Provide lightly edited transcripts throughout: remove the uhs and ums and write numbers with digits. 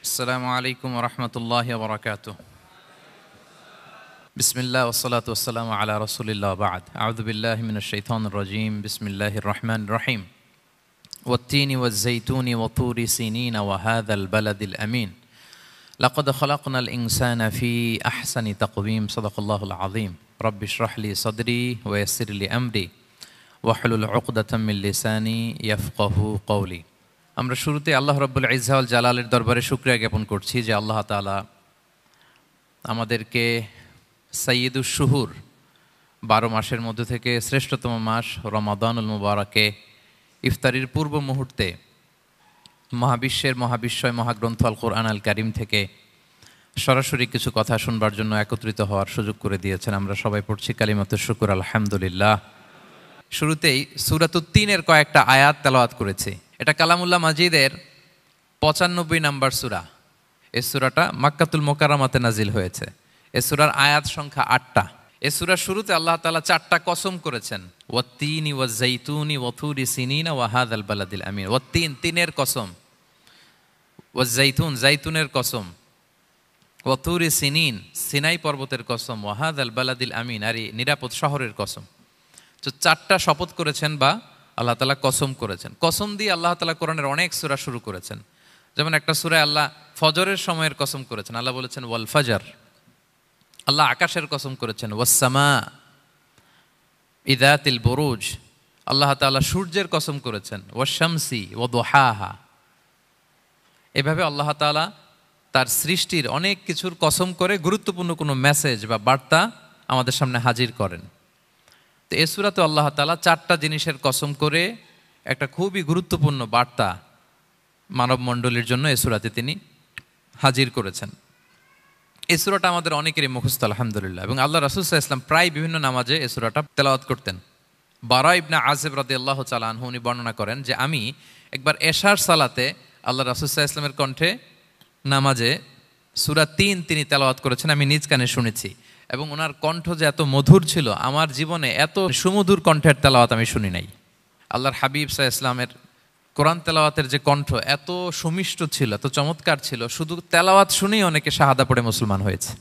আসসালামু আলাইকুম ওয়া রাহমাতুল্লাহি ওয়া বারাকাতুহু। বিসমিল্লাহ ওয়াস সালাতু ওয়াস সালামু আলা রাসূলিল্লাহ ওয়া বা'দ। আউযু বিল্লাহি মিনাশ শাইতানির রাজীম। বিসমিল্লাহির রহমানির রহিম। ওয়াত-তিনি ওয়াজ-যাইতুনি ওয়া তুরি সিনিন ওয়া হাযাল বালাদিল আমিন। লাকাদ খালাকনাল ইনসানা ফি আহসানি তাকওয়িম। সাদাকাল্লাহুল আযীম। রাব্বি ইশরাহ লি সাদরি ওয়া ইয়াসসির লি আমরি ওয়াহলুল উকদাতাম মিন লিসানি ইয়াফকাহু কওলি। আমরা শুরুতে আল্লাহ রাব্বুল ইজ্জা ওয়াল জালালের দরবারে শুকরিয়া জ্ঞাপন করছি যে আল্লাহ তাআলা আমাদেরকে সাইয়্যিদুশ শুহুর 12 মাসের মধ্যে থেকে শ্রেষ্ঠতম মাস রমাদানুল মুবারাকে ইফতারির পূর্ব মুহূর্তে মহাবিশ্বের মহাবিশ্বয় মহাগ্রন্থ আল কোরআন আল কারীম থেকে সরাসরি কিছু কথা শুনবার জন্য একত্রিত হওয়ার সুযোগ করে দিয়েছেন। আমরা সবাই পড়ছি কালিমাতুশ শুকর আলহামদুলিল্লাহ। শুরুতেই সূরাতুত তিনের কয়েকটা আয়াত তেলাওয়াত করেছি। এটা কালামুল্লাহ মাজিদের 95 নম্বর সূরা। এই সূরাটা মক্কাতুল মুকাররমাতে নাজিল হয়েছে। এই সূরার আয়াত সংখ্যা 8টা। এই সূরার শুরুতে আল্লাহ তাআলা 4টা কসম করেছেন, ওয়াত-তিনি ওয়াজ-যাইতুনি ওয়া তুরি সিনিনা ওয়া হাযাল বালাদিল আমিন। ওয়াত-তিন, তিনের কসম, ওয়াজ-যাইতুন, যাইতুনের কসম, ওয়া তুরি সিনিন, সিনাই পর্বতের কসম, ওয়া হাযাল বালাদিল আমিন, আর এই নিরাপদ শহরের কসম। তো 4টা শপথ করেছেন বা আল্লাহ তাআলা কসম করেছেন। কসম দিয়ে আল্লাহ তাআলা কোরআনের অনেক সূরা শুরু করেছেন। যেমন একটা সূরায় আল্লাহ ফজরের সময়ের কসম করেছেন, আল্লাহ বলেছেন ওয়াল ফাজর। আল্লাহ আকাশের কসম করেছেন ওয়াস সামা ইযাতিল বুরুজ। আল্লাহ তাআলা সূর্যের কসম করেছেন ওয়াশ শামসি ওয়া দুহাহা। এভাবে আল্লাহ তাআলা তার সৃষ্টির অনেক কিছুর কসম করে গুরুত্বপূর্ণ কোনো মেসেজ বা বার্তা আমাদের সামনে হাজির করেন। তো এই সূরাতে আল্লাহ তাআলা 4টা জিনিসের কসম করে একটা খুবই গুরুত্বপূর্ণ বার্তা মানব মণ্ডলীর জন্য এই সূরাতে তিনি হাজির করেছেন। এই সূরাটা আমাদের অনেকেরই মুখস্থ আলহামদুলিল্লাহ, এবং আল্লাহ রাসূল সাল্লাল্লাহু আলাইহি ওয়াসাল্লাম প্রায় বিভিন্ন নামাজে এই সূরাটা তেলাওয়াত করতেন। বারা ইবনে আযিব রাদিয়াল্লাহু তাআলা আনহু উনি বর্ণনা করেন যে আমি একবার এশার সালাতে আল্লাহ রাসূল সাল্লাল্লাহু আলাইহি ওয়াসাল্লামের কণ্ঠে নামাজে সূরা 3 তিনি তেলাওয়াত করেছেন, আমি নিজ কানে শুনেছি। এবং ওনার কণ্ঠ যে এত মধুর ছিল, আমার জীবনে এত সুমধুর কণ্ঠের তেলাওয়াত আমি শুনি নাই। আল্লাহর হাবিব সাল্লাল্লাহু আলাইহি ওয়াসাল্লামের কোরআন তেলাওয়াতের যে কণ্ঠ এত সুমিষ্ট ছিল, এত চমৎকার ছিল, শুধু তেলাওয়াত শুনেই অনেকে শাহাদা পড়ে মুসলমান হয়েছে।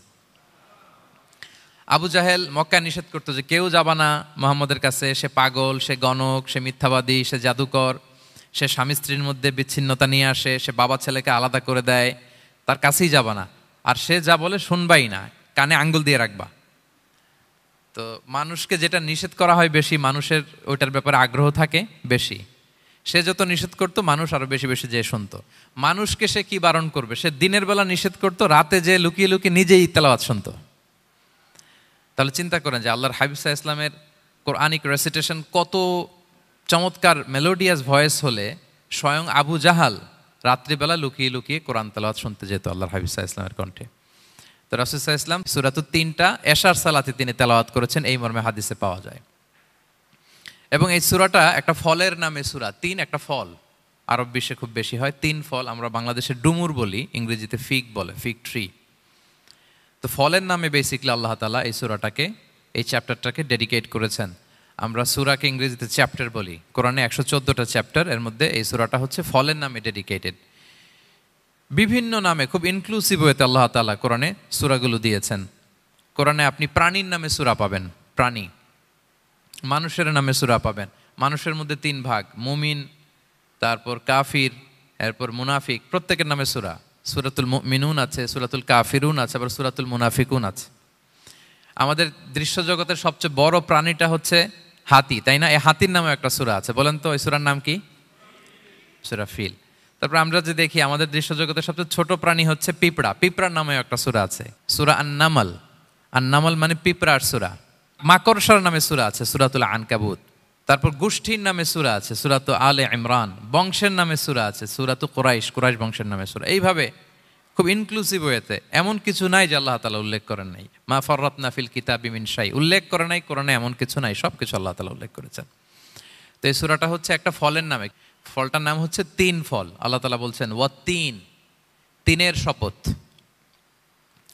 আবু জাহেল মক্কায় নিষেধ করতো যে কেউ যাবা না মুহাম্মদের কাছে, সে পাগল, সে গণক, সে মিথ্যাবাদী, সে জাদুকর, সে স্বামী স্ত্রীর মধ্যে বিচ্ছিন্নতা নিয়ে আসে, সে বাবা ছেলেকে আলাদা করে দেয়, তার কাছেই যাবা না। আর সে যা বলে শুনবাই না, কানে আঙ্গুল দিয়ে রাখবা। তো মানুষকে যেটা নিষেধ করা হয় বেশি, মানুষের ওইটার ব্যাপারে আগ্রহ থাকে বেশি। সে যত নিষেধ করতো মানুষ আরো বেশি বেশি যে শুনতো। মানুষকে সে কি বারণ করবে, সে দিনের বেলা নিষেধ করতো, রাতে যে লুকিয়ে লুকিয়ে নিজেই তেলাওয়াত শুনতো। তাহলে চিন্তা করেন যে আল্লাহর হাবিব সাল্লাল্লাহু আলাইহি ওয়াসাল্লামের কোরআনিক রেসিটেশন কত চমৎকার মেলোডিয়াস ভয়েস হলে স্বয়ং আবু জাহাল রাত্রিবেলা লুকিয়ে লুকিয়ে কোরআন তেলাওয়াত শুনতে যেত আল্লাহর হাবিব সাল্লাল্লাহু আলাইহি ওয়াসাল্লামের কণ্ঠে। তো রাসূল সাল্লাল্লাহু আলাইহি ওয়াসাল্লাম সূরাতুত 3টা এশার সালাতে তিনি তেলাওয়াত করেছেন, এই মর্মে হাদিসে পাওয়া যায়। এবং এই সূরাটা একটা ফলের নামে সূরা। 3 একটা ফল, আরব বিশ্বে খুব বেশি হয় 3 ফল। আমরা বাংলাদেশে ডুমুর বলি, ইংরেজিতে ফিগ বলে, ফিগ ট্রি। তো ফলের নামে বেসিক্যালি আল্লাহ তাআলা এই সূরাটাকে, এই চ্যাপ্টারটাকে ডেডিকেট করেছেন। আমরা সূরাকে ইংরেজিতে চ্যাপ্টার বলি। কোরআনে 114টা চ্যাপ্টার, এর মধ্যে এই সূরাটা হচ্ছে ফলের নামে ডেডিকেটেড। বিভিন্ন নামে খুব ইনক্লুসিভ ওয়েতে আল্লাহ তাআলা কোরআনে সূরাগুলো দিয়েছেন। কোরআনে আপনি প্রাণীর নামে সূরা পাবেন, প্রাণী। মানুষের নামে সূরা পাবেন। মানুষের মধ্যে 3 ভাগ, মুমিন, তারপর কাফির, এরপর মুনাফিক, প্রত্যেকের নামে সূরা। সূরাতুল মুমিনুন আছে, সূরাতুল কাফিরুন আছে, আবার সূরাতুল মুনাফিকুন আছে। আমাদের দৃশ্য জগতের সবচেয়ে বড় প্রাণীটা হচ্ছে হাতি, তাই না? এই হাতির নামে একটা সূরা আছে, বলেন তো ওই সূরার নাম কি? সূরা ফিল। তারপর আমরা যে দেখি আমাদের দৃশ্য জগতের সবচেয়ে ছোট প্রাণী হচ্ছে পিঁপড়া, পিঁপড়ার নামে একটা সূরা আছে, সূরা আন-নামল। আন-নামল মানে পিঁপড়ার সূরা। মাকড়সার নামে সূরা আছে, সূরাতুল আনকাবুত। তারপর গোষ্ঠীর নামে সূরা আছে, সূরাতু আলে ইমরান। বংশের নামে সূরা আছে, সূরাতু কুরাইশ, কুরাইশ বংশের নামে সূরা। এইভাবে খুব ইনক্লুসিভ ওয়েতে, এমন কিছু নাই যে আল্লাহ তাআলা উল্লেখ করেন নাই। মা ফাররাতনা ফিল কিতাবি মিন শাই, উল্লেখ করে নাই কোরআনে এমন কিছু নাই, সব কিছু আল্লাহ তাআলা উল্লেখ করেছেন। তো এই সূরাটা হচ্ছে একটা ফলের নামে। ফলটার নাম হচ্ছে 3 ফল। আল্লাহ তাআলা বলছেন ওয়াত-তিন, তিনের শপথ।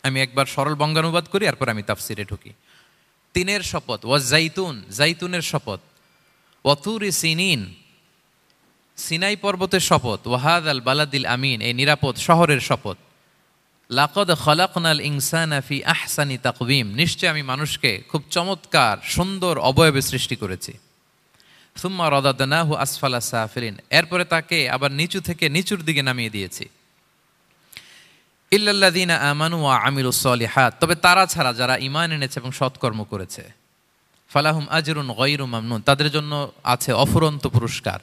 আমি একবার সরল বঙ্গানুবাদ করি, এরপর আমি তাফসিরে ঢুকি। 3-এর শপথ, ওয়াজ-যাইতুন, যাইতুনের শপথ, ওয়া তুরি সিনিন, সিনাই পর্বতের শপথ, ওয়াহাদাল বালাদিল আমিন, এই নিরাপদ শহরের শপথ। লাকদ খলাকনাল ইনসানা ফি আহসানি তাকওয়িম, নিশ্চয় আমি মানুষকে খুব চমৎকার সুন্দর অবয়বে সৃষ্টি করেছি। সুম্মা রাদাদনাহু আসফালা সাফিলিন, এরপরে তাকে আবার নিচু থেকে নিচুর দিকে নামিয়ে দিয়েছি। ইল্লাল্লাযীনা আমানু ওয়া আমিলুস সলিহাত, তবে তারা ছাড়া যারা ঈমান এনেছে এবং সৎকর্ম করেছে। ফালাহুম আজরুন গায়রু মামনুন, তাদের জন্য আছে অফুরন্ত পুরস্কার।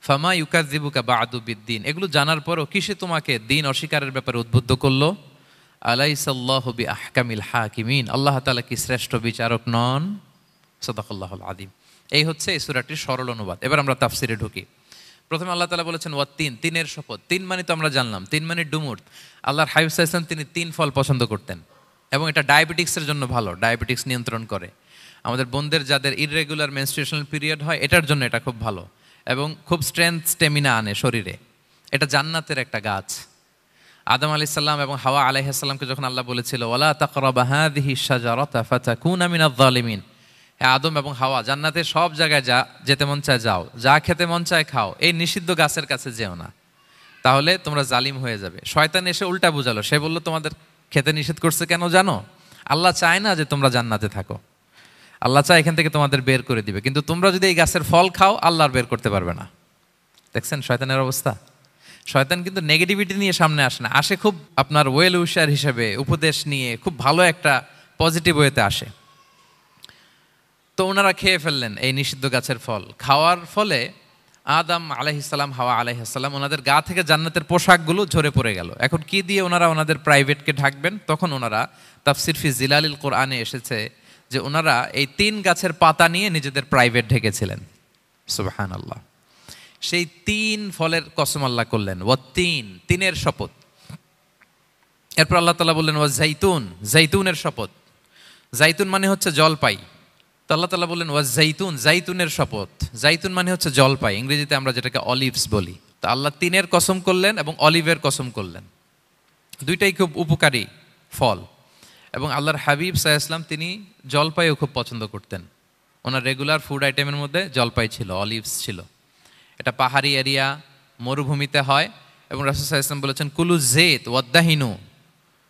ফামা ইউকাযযিবুকা বা'দু বিদ্দিন, এগুলো জানার পরও কিসে তোমাকে দিন অস্বীকারের ব্যাপারে উদ্বুদ্ধ করলো? আলাইসাল্লাহু বিআহকামিল হাকিমিন, আল্লাহ তাআলা কি শ্রেষ্ঠ বিচারক নন? সাদাকাল্লাহুল আযীম। এই হচ্ছে এই সূরাটির সরল অনুবাদ। এবার আমরা তাফসিরে ঢুকি। প্রথমে আল্লাহ তাআলা বলেছেন ওয়াত্তিন, তিনের শপথ। তিন মানে তো আমরা জানলাম, তিন মানে ডুমুর। আল্লাহর হাবিব সাল্লাল্লাহু আলাইহি ওয়াসাল্লাম তিনি তিন ফল পছন্দ করতেন এবং এটা ডায়াবেটিক্সের জন্য ভালো, ডায়াবেটিক্স নিয়ন্ত্রণ করে। আমাদের বোনদের যাদের ইররেগুলার মেনস্ট্রুয়েশনাল পিরিয়ড হয়, এটার জন্য এটা খুব ভালো এবং খুব স্ট্রেংথ স্টেমিনা আনে শরীরে। এটা জান্নাতের একটা গাছ। আদম আলাইহিস সালাম এবং হাওয়া আলাইহিস সালামকে যখন আল্লাহ বলেছিল ওয়ালা তাকরাবা হাযিহিশ শাজারাতা ফাতাকুনা মিনাজ জালিমিন, হ্যাঁ আদম এবং হাওয়া জান্নাতের সব জায়গায় যেতে মন চায় যাও, যা খেতে মন চায় খাও, এই নিষিদ্ধ গাছের কাছে যেও না, তাহলে তোমরা জালিম হয়ে যাবে। শয়তান এসে উল্টা বুঝালো, সে বলল তোমাদের খেতে নিষেধ করছে কেন জানো? আল্লাহ চায় না যে তোমরা জান্নাতে থাকো, আল্লাহ চায় এখান থেকে তোমাদের বের করে দিবে, কিন্তু তোমরা যদি এই গাছের ফল খাও আল্লাহ আর বের করতে পারবে না। দেখছেন শয়তানের অবস্থা? শয়তান কিন্তু নেগেটিভিটি নিয়ে সামনে আসে না, আসে খুব আপনার ওয়েল উইশার হিসেবে, উপদেশ নিয়ে খুব ভালো একটা পজিটিভ ওয়েতে আসে। তো ওনারা খেয়ে ফেললেন এই নিষিদ্ধ গাছের ফল। খাওয়ার ফলে আদম আলাইহিস সালাম, হাওয়া আলাইহিস সালাম, ওনাদের গা থেকে জান্নাতের পোশাকগুলো ঝরে পড়ে গেল। এখন কি দিয়ে ওনারা ওনাদের প্রাইভেটকে ঢাকবেন? তখন ওনারা তাফসির ফি জিলালিল কোরআনে এসেছে যে ওনারা এই তিন গাছের পাতা নিয়ে নিজেদের প্রাইভেট ঢেকেছিলেন। সুবহানাল্লাহ। সেই তিন ফলের কসম আল্লাহ করলেন, ওয়াত্তিন, তিনের শপথ। এরপর আল্লাহ তাআলা বললেন ওয়া জাইতুন, জাইতুনের শপথ। জাইতুন মানে হচ্ছে জলপাই। তো আল্লাহ তাআলা বললেন ওয়া জাইতুন, জাইতুনের শপথ। জাইতুন মানে হচ্ছে জলপাই, ইংরেজিতে আমরা যেটাকে অলিভস বলি। তো আল্লাহ তিনের কসম করলেন এবং অলিভের কসম করলেন। দুইটাই খুব উপকারী ফল এবং আল্লাহর হাবিব সাল্লাল্লাহু আলাইহি ওয়াসাল্লাম তিনি জলপাইও খুব পছন্দ করতেন। ওনার রেগুলার ফুড আইটেমের মধ্যে জলপাই ছিল, অলিভস ছিল। এটা পাহাড়ি এরিয়া, মরুভূমিতে হয় এবং রাসূল সাল্লাল্লাহু আলাইহি ওয়াসাল্লাম বলেছেন কুলু যাইত ওয়াদ্দাহিনু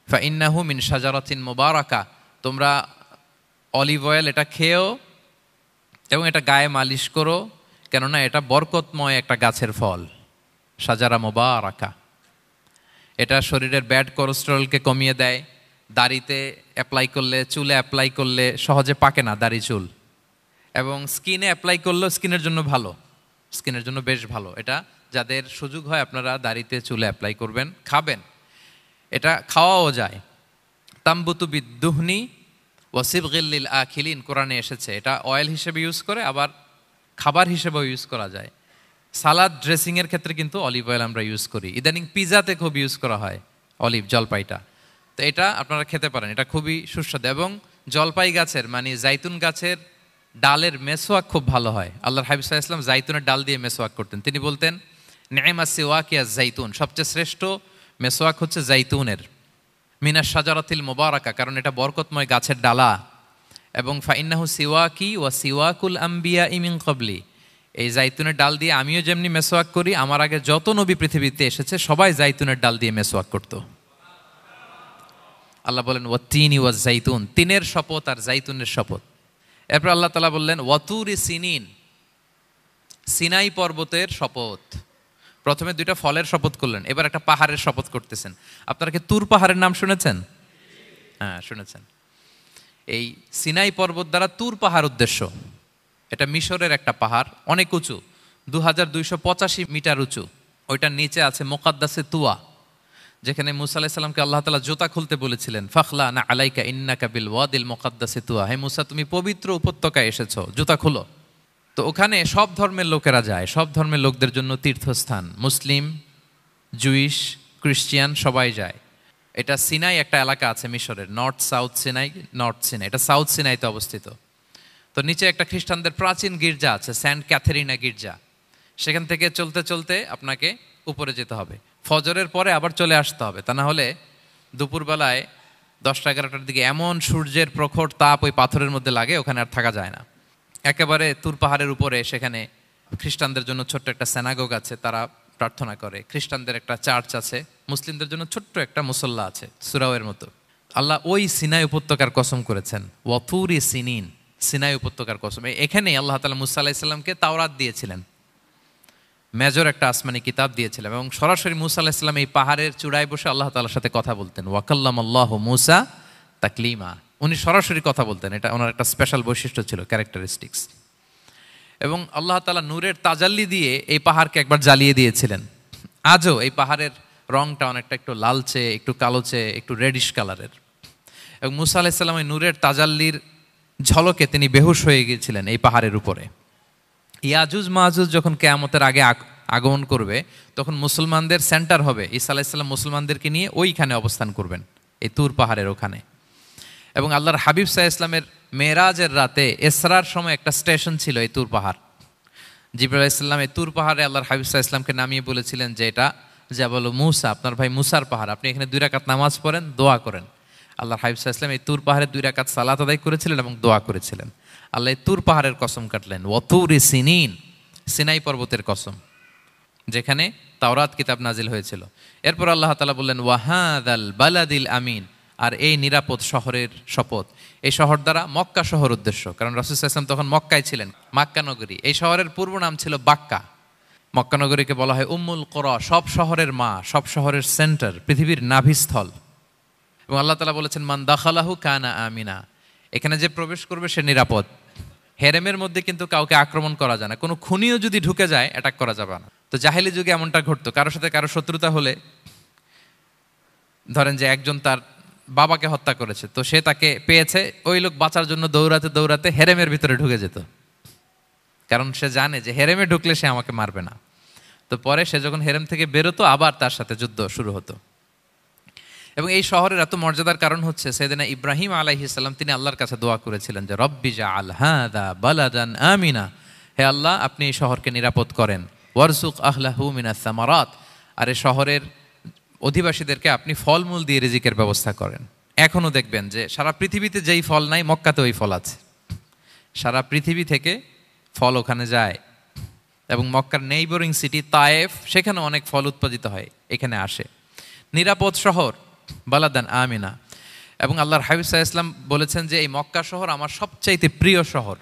ফাইন্নাহু মিন শাজারাতিন মুবারাকা, তোমরা অলিভ অয়েল এটা খেও এবং এটা গায়ে মালিশ করো, কেননা এটা বরকতময় একটা গাছের ফল, শাজারা মুবারাকা। এটা শরীরের ব্যাড কোলেস্টেরলকে কমিয়ে দেয়। দাড়িতে অ্যাপ্লাই করলে, চুলে অ্যাপ্লাই করলে সহজে পাকে না দাড়ি চুল, এবং স্কিনে অ্যাপ্লাই করলেও স্কিনের জন্য ভালো, স্কিনের জন্য বেশ ভালো। এটা যাদের সুযোগ হয় আপনারা দাড়িতে চুলে অ্যাপ্লাই করবেন, খাবেন। এটা খাওয়াও যায়। তাম্বুতু বিদ্দুহনি ওয়াসিবগিল লিল আখিলিন, কোরআনে এসেছে। এটা অয়েল হিসেবে ইউজ করে, আবার খাবার হিসেবেও ইউজ করা যায়। সালাদ ড্রেসিংয়ের ক্ষেত্রে কিন্তু অলিভ অয়েল আমরা ইউজ করি। ইদানিং পিজাতে খুব ইউজ করা হয় অলিভ, জলপাইটা। তো এটা আপনারা খেতে পারেন, এটা খুবই সুস্বাদু। এবং জলপাই গাছের মানে জাইতুন গাছের ডালের মেসোয়াক খুব ভালো হয়। আল্লাহর হাবিব সাল্লাল্লাহু আলাইহি ওয়াসাল্লাম জাইতুনের ডাল দিয়ে মেসোয়াক করতেন। তিনি বলতেন নি'মা সিওয়াকিয়া জাইতুন, সবচেয়ে শ্রেষ্ঠ মেসোয়াক হচ্ছে জাইতুনের। মিনাশ শাজারাতিল মুবারাকা, কারণ এটা বরকতময় গাছের ডালা। এবং ফাইন্নাহু সিওয়াকি ওয়া সিওয়াকুল আম্বিয়া মিন ক্বাবলি, এই জাইতুনের ডাল দিয়ে আমিও যেমনি মেসোয়াক করি, আমার আগে যত নবী পৃথিবীতে এসেছে সবাই জাইতুনের ডাল দিয়ে মেসোয়াক করত। আল্লাহ বলেন ওয়াত্তিনি ওয়াজ জাইতুন, তিনের শপথ আর জাইতুনের শপথ। এরপর আল্লাহ তাআলা বললেন ওয়াতুরি সিনিন, সিনাই পর্বতের শপথ। প্রথমে দুইটা ফলের শপথ করলেন, এবার একটা পাহাড়ের শপথ করতেছেন। আপনারা কি তুর পাহাড়ের নাম শুনেছেন? হ্যাঁ শুনেছেন। এই সিনাই পর্বত দ্বারা তুর পাহাড় উদ্দেশ্য। এটা মিশরের একটা পাহাড়, অনেক উঁচু, 2285 মিটার উঁচু। ওইটার নিচে আছে মুকাদ্দাসে তুয়া, যেখানে মুসা আলাইহিস সালামকে আল্লাহ তাআলা জুতা খুলতে বলেছিলেন, ফাখলা না আলাইকা ইন্নাকা বিল ওয়াদিল মুকাদ্দাসে তুয়া, হে মুসা তুমি পবিত্র উপত্যকায় এসেছো, জুতা খুলো। তো ওখানে সব ধর্মের লোকেরা যায়, সব ধর্মের লোকদের জন্য তীর্থস্থান, মুসলিম, জুইশ, খ্রিস্টিয়ান সবাই যায়। এটা সিনাই একটা এলাকা আছে মিশরের, north south Sinai, north Sinai, এটা সাউথ সিনাইতে অবস্থিত। তো নিচে একটা খ্রিস্টানদের প্রাচীন গির্জা আছে, সেন্ট ক্যাথেরিনা গির্জা। সেখান থেকে চলতে চলতে আপনাকে উপরে যেতে হবে, ফজরের পরে আবার চলে আসতে হবে, তা না হলে দুপুরবেলায় 10টা-11টার দিকে এমন সূর্যের প্রখর তাপ ওই পাথরের মধ্যে লাগে, ওখানে আর থাকা যায় না। একেবারে তুর পাহাড়ের উপরে সেখানে খ্রিস্টানদের জন্য ছোট্ট একটা স্যানাগোগ আছে, তারা প্রার্থনা করে। খ্রিস্টানদের একটা চার্চ আছে, মুসলিমদের জন্য ছোট্ট একটা মুসল্লা আছে সুরাওয়ের মতো। আল্লাহ ওই সিনাই উপত্যকার কসম করেছেন, ওয়াতুরি সিনিন, সিনাই উপত্যকার কসম। এখানেই আল্লাহ তাআলা মুসা আলাইহিস সালামকে তাওরাত দিয়েছিলেন, মেজর একটা আসমানি কিতাব দিয়েছিলেন, এবং সরাসরি মুসা আলাইহিস সালাম এই পাহাড়ের চূড়ায় বসে আল্লাহ তাআলার সাথে কথা বলতেন। ওয়াকাল্লামাল্লাহু মুসা তাকলিমা, উনি সরাসরি কথা বলতেন, এটা ওনার একটা স্পেশাল বৈশিষ্ট্য ছিল, ক্যারেক্টারিস্টিক্স। এবং আল্লাহ তাআলা নূরের তাজাল্লি দিয়ে এই পাহাড়কে একবার জ্বালিয়ে দিয়েছিলেন। আজও এই পাহাড়ের রংটা অনেকটা একটু লালচে, একটু কালোচে, একটু রেডিশ কালারের। এবং মুসা আলাইহিস সালাম এই নূরের তাজাল্লির ঝলকে তিনি বেহুশ হয়ে গিয়েছিলেন এই পাহাড়ের উপরে। ইয়াজুজ মাহাজুজ যখন কিয়ামতের আগে আগমন করবে, তখন মুসলমানদের সেন্টার হবে। ঈসা আলাইহিস সালাম মুসলমানদেরকে নিয়ে ওইখানে অবস্থান করবেন, এই তুর পাহাড়ের ওখানে। এবং আল্লাহর হাবিব সাল্লাল্লাহু আলাইহি ওয়াসাল্লামের মেরাজের রাতে ইসরার সময় একটা স্টেশন ছিল এই তুর পাহাড়। জিবরাইল আলাইহিস সালাম এই তুর পাহাড়ে আল্লাহর হাবিব সাল্লাল্লাহু আলাইহি ওয়াসাল্লামকে নামিয়ে বলেছিলেন যে এটা জাবাল মুসা, আপনার ভাই মুসার পাহাড়, আপনি এখানে 2 রাকাত নামাজ পড়েন, দোয়া করেন। আল্লাহর হাবিব সাল্লাল্লাহু আলাইহি ওয়াসাল্লাম এই তুর পাহাড়ে 2 রাকাত সালাত আদায় করেছিলেন এবং দোয়া করেছিলেন। আল্লাহ এই তুর পাহাড়ের কসম কাটলেন, ওয়াতুরি সিনিন, সিনাই পর্বতের কসম, যেখানে তাওরাত কিতাব নাজিল হয়েছিল। এরপর আল্লাহ তাআলা বললেন ওয়াহাদাল বালাদিল আমিন, আর এই নিরাপদ শহরের শপথ। এই শহর দ্বারা মক্কা শহর উদ্দেশ্য, কারণ রাসূল সাল্লাল্লাহু আলাইহি ওয়াসাল্লাম তখন মক্কায় ছিলেন, মক্কা নগরী। এই শহরের পূর্ব নাম ছিল বাক্কা। মক্কা নগরীকে বলা হয় উম্মুল কুরা, সব শহরের মা, সব শহরের সেন্টার, পৃথিবীর নাভিস্থল। এবং আল্লাহ তাআলা বলেছেন মান দাখালাহু কানা আমিনা, এখানে যে প্রবেশ করবে সে নিরাপদ। হেরেমের মধ্যে কিন্তু কাউকে আক্রমণ করা যায় না, কোনো খুনিও যদি ঢুকে যায় অ্যাটাক করা যাবে না। তো জাহেলি যুগে এমনটা ঘটতো, কারোর সাথে কারো শত্রুতা হলে, ধরেন যে একজন তার বাবাকে হত্যা করেছে, তো সে তাকে পেয়েছে, ওই লোক বাঁচার জন্য দৌড়াতে দৌড়াতে হেরেমের ভিতরে ঢুকে যেত, কারণ সে জানে যে হেরেমে ঢুকলে সে আমাকে মারবে না। তো পরে সে যখন হেরেম থেকে বেরোতো, আবার তার সাথে যুদ্ধ শুরু হতো। এবং এই শহরের এত মর্যাদার কারণ হচ্ছে সাইয়েদনা ইব্রাহিম আলাইহিস সালাম তিনি আল্লাহর কাছে দোয়া করেছিলেন যে রব্বি জাআল হাযা বালাদান আমিনা, হে আল্লাহ আপনি এই শহরকে নিরাপদ করেন, ওয়ারযুক আহলাহু মিনাস সামারাত, আর এই শহরের অধিবাসীদেরকে আপনি ফলমূল দিয়ে রিজিকের ব্যবস্থা করেন। এখনো দেখবেন যে সারা পৃথিবীতে যেই ফল নাই মক্কাতে ওই ফল আছে, সারা পৃথিবী থেকে ফল ওখানে যায়। এবং মক্কার নেইবরিং সিটি তায়েফ, সেখানে অনেক ফল উৎপাদিত হয়, এখানে আসে। নিরাপদ শহর বালাদান আমিনা। এবং আল্লাহর হাবিব সাল্লাল্লাহু আলাইহি ওয়াসাল্লাম বলেছেন যে এই মক্কা শহর আমার সবচাইতে প্রিয় শহর।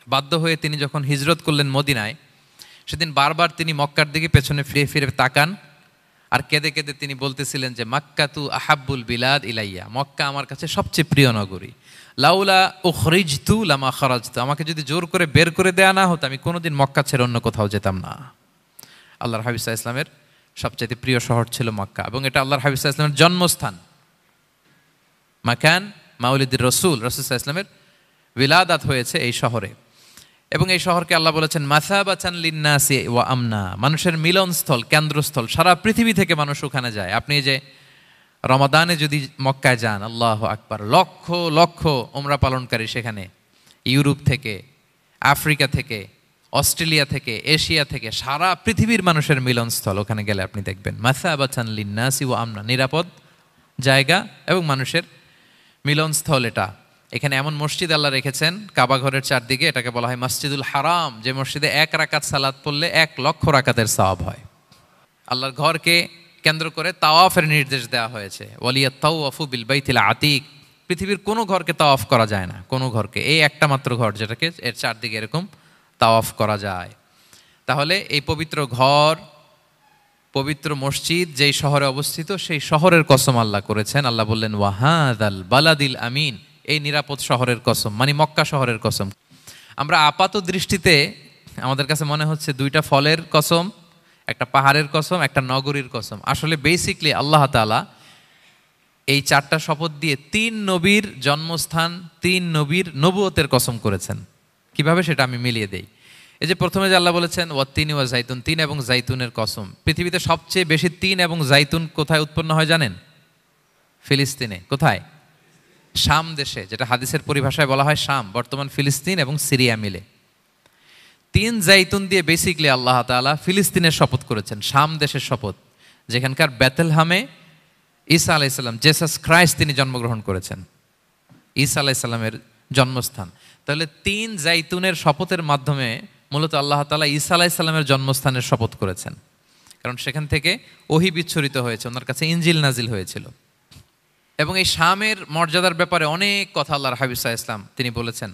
বাধ্য হয়ে তিনি যখন হিজরত করলেন মদিনায়, সেদিন বারবার তিনি মক্কার দিকে পেছনে ফিরে ফিরে তাকান, আর কেঁদে কেঁদে তিনি বলতেছিলেন যে মাক্কাতু আহাব্বুল বিলাদ ইলাইয়া, মক্কা আমার কাছে সবচেয়ে প্রিয় নগরী। লাউলা উখরিজতু লামা খারাজতু, আমাকে যদি জোর করে বের করে দেয়া না হতো আমি কোনোদিন মক্কা ছেড়ে অন্য কোথাও যেতাম না। আল্লাহর হাবিব সাল্লাল্লাহু আলাইহি ওয়াসাল্লামের সবচাইতে প্রিয় শহর ছিল মক্কা, এবং এটা আল্লাহর হাবিব সাল্লাল্লাহু আলাইহি ওয়াসাল্লামের জন্মস্থান, মাকান মাউলিদির রাসূল, রাসূল সাল্লাল্লাহু আলাইহি ওয়াসাল্লামের বিলাদাত হয়েছে এই শহরে। এবং এই শহরকে আল্লাহ বলেছেন মাসাবাতান লিন্নাসি ওয়া আমনা, মানুষের মিলনস্থল, কেন্দ্রস্থল, সারা পৃথিবী থেকে মানুষ ওখানে যায়। আপনি যে রমাদানে যদি মক্কায় যান, আল্লাহু আকবার, লক্ষ লক্ষ উমরা পালনকারী সেখানে, ইউরোপ থেকে, আফ্রিকা থেকে, অস্ট্রেলিয়া থেকে, এশিয়া থেকে, সারা পৃথিবীর মানুষের মিলনস্থল। ওখানে গেলে আপনি দেখবেন মাসাবাতান লিন্নাসি ওয়া আমনা, নিরাপদ জায়গা এবং মানুষের মিলনস্থল। এটা এখানে এমন মসজিদ আল্লাহ রেখেছেন কাবা ঘরের চারদিকে, এটাকে বলা হয় মসজিদুল হারাম, যে মসজিদে 1 রাকাত সালাত পড়লে 1 লক্ষ রাকাতের সওয়াব হয়। আল্লাহর ঘরকে কেন্দ্র করে তাওয়াফের নির্দেশ দেওয়া হয়েছে, ওয়ালিয়া তাওয়াফু বিল বাইতিল আতিক, পৃথিবীর কোনো ঘরকে তাওয়াফ করা যায় না, কোনো ঘরকে, এই একটা মাত্র ঘর যেটাকে এর চারদিকে এরকম তাওয়াফ করা যায়। তাহলে এই পবিত্র ঘর, পবিত্র মসজিদ যেই শহরে অবস্থিত, সেই শহরের কসম আল্লাহ করেছেন। আল্লাহ বললেন ওয়াহাদাল বালাদিল আমিন, এই নিরাপদ শহরের কসম, মানে মক্কা শহরের কসম। আমরা আপাত দৃষ্টিতে আমাদের কাছে মনে হচ্ছে 2টা ফলের কসম, একটা পাহাড়ের কসম, একটা নগরীর কসম। আসলে বেসিকলি আল্লাহ তাআলা এই 4টা শপথ দিয়ে 3 নবীর জন্মস্থান, 3 নবীর নবুয়তের কসম করেছেন। কিভাবে সেটা আমি মিলিয়ে দেই। এই যে প্রথমে যে আল্লাহ বলেছেন ওয়াত্তিনি ওয়া জাইতুন, 3 এবং জাইতুনের কসম। পৃথিবীতে সবচেয়ে বেশি 3 এবং জাইতুন কোথায় উৎপন্ন হয় জানেন? ফিলিস্তিনে। কোথায়? শাম দেশে, যেটা হাদিসের পরিভাষায় বলা হয় শাম, বর্তমান ফিলিস্তিন এবং সিরিয়া মিলে। 3 জাইতুন দিয়ে বেসিকলি আল্লাহ তাআলা ফিলিস্তিনের শপথ করেছেন, শাম দেশের শপথ, যেখানকার বেথলহামে ঈসা আলাইহিস সালাম, জেসাস ক্রাইস্ট, তিনি জন্মগ্রহণ করেছেন, ঈসা আলাইহিস সালামের জন্মস্থান। তাহলে 3 জাইতুনের শপথের মাধ্যমে মূলত আল্লাহ তাআলা ঈসা আলাইহিস সালামের জন্মস্থানের শপথ করেছেন, কারণ সেখান থেকে ওহী বিচ্ছুরিত হয়েছে, ওনার কাছে ইনজিল নাজিল হয়েছিল। এবং এই শামের মর্যাদার ব্যাপারে অনেক কথা আল্লাহর হাবিব সাল্লাল্লাহু আলাইহি ওয়াসাল্লাম তিনি বলেছেন।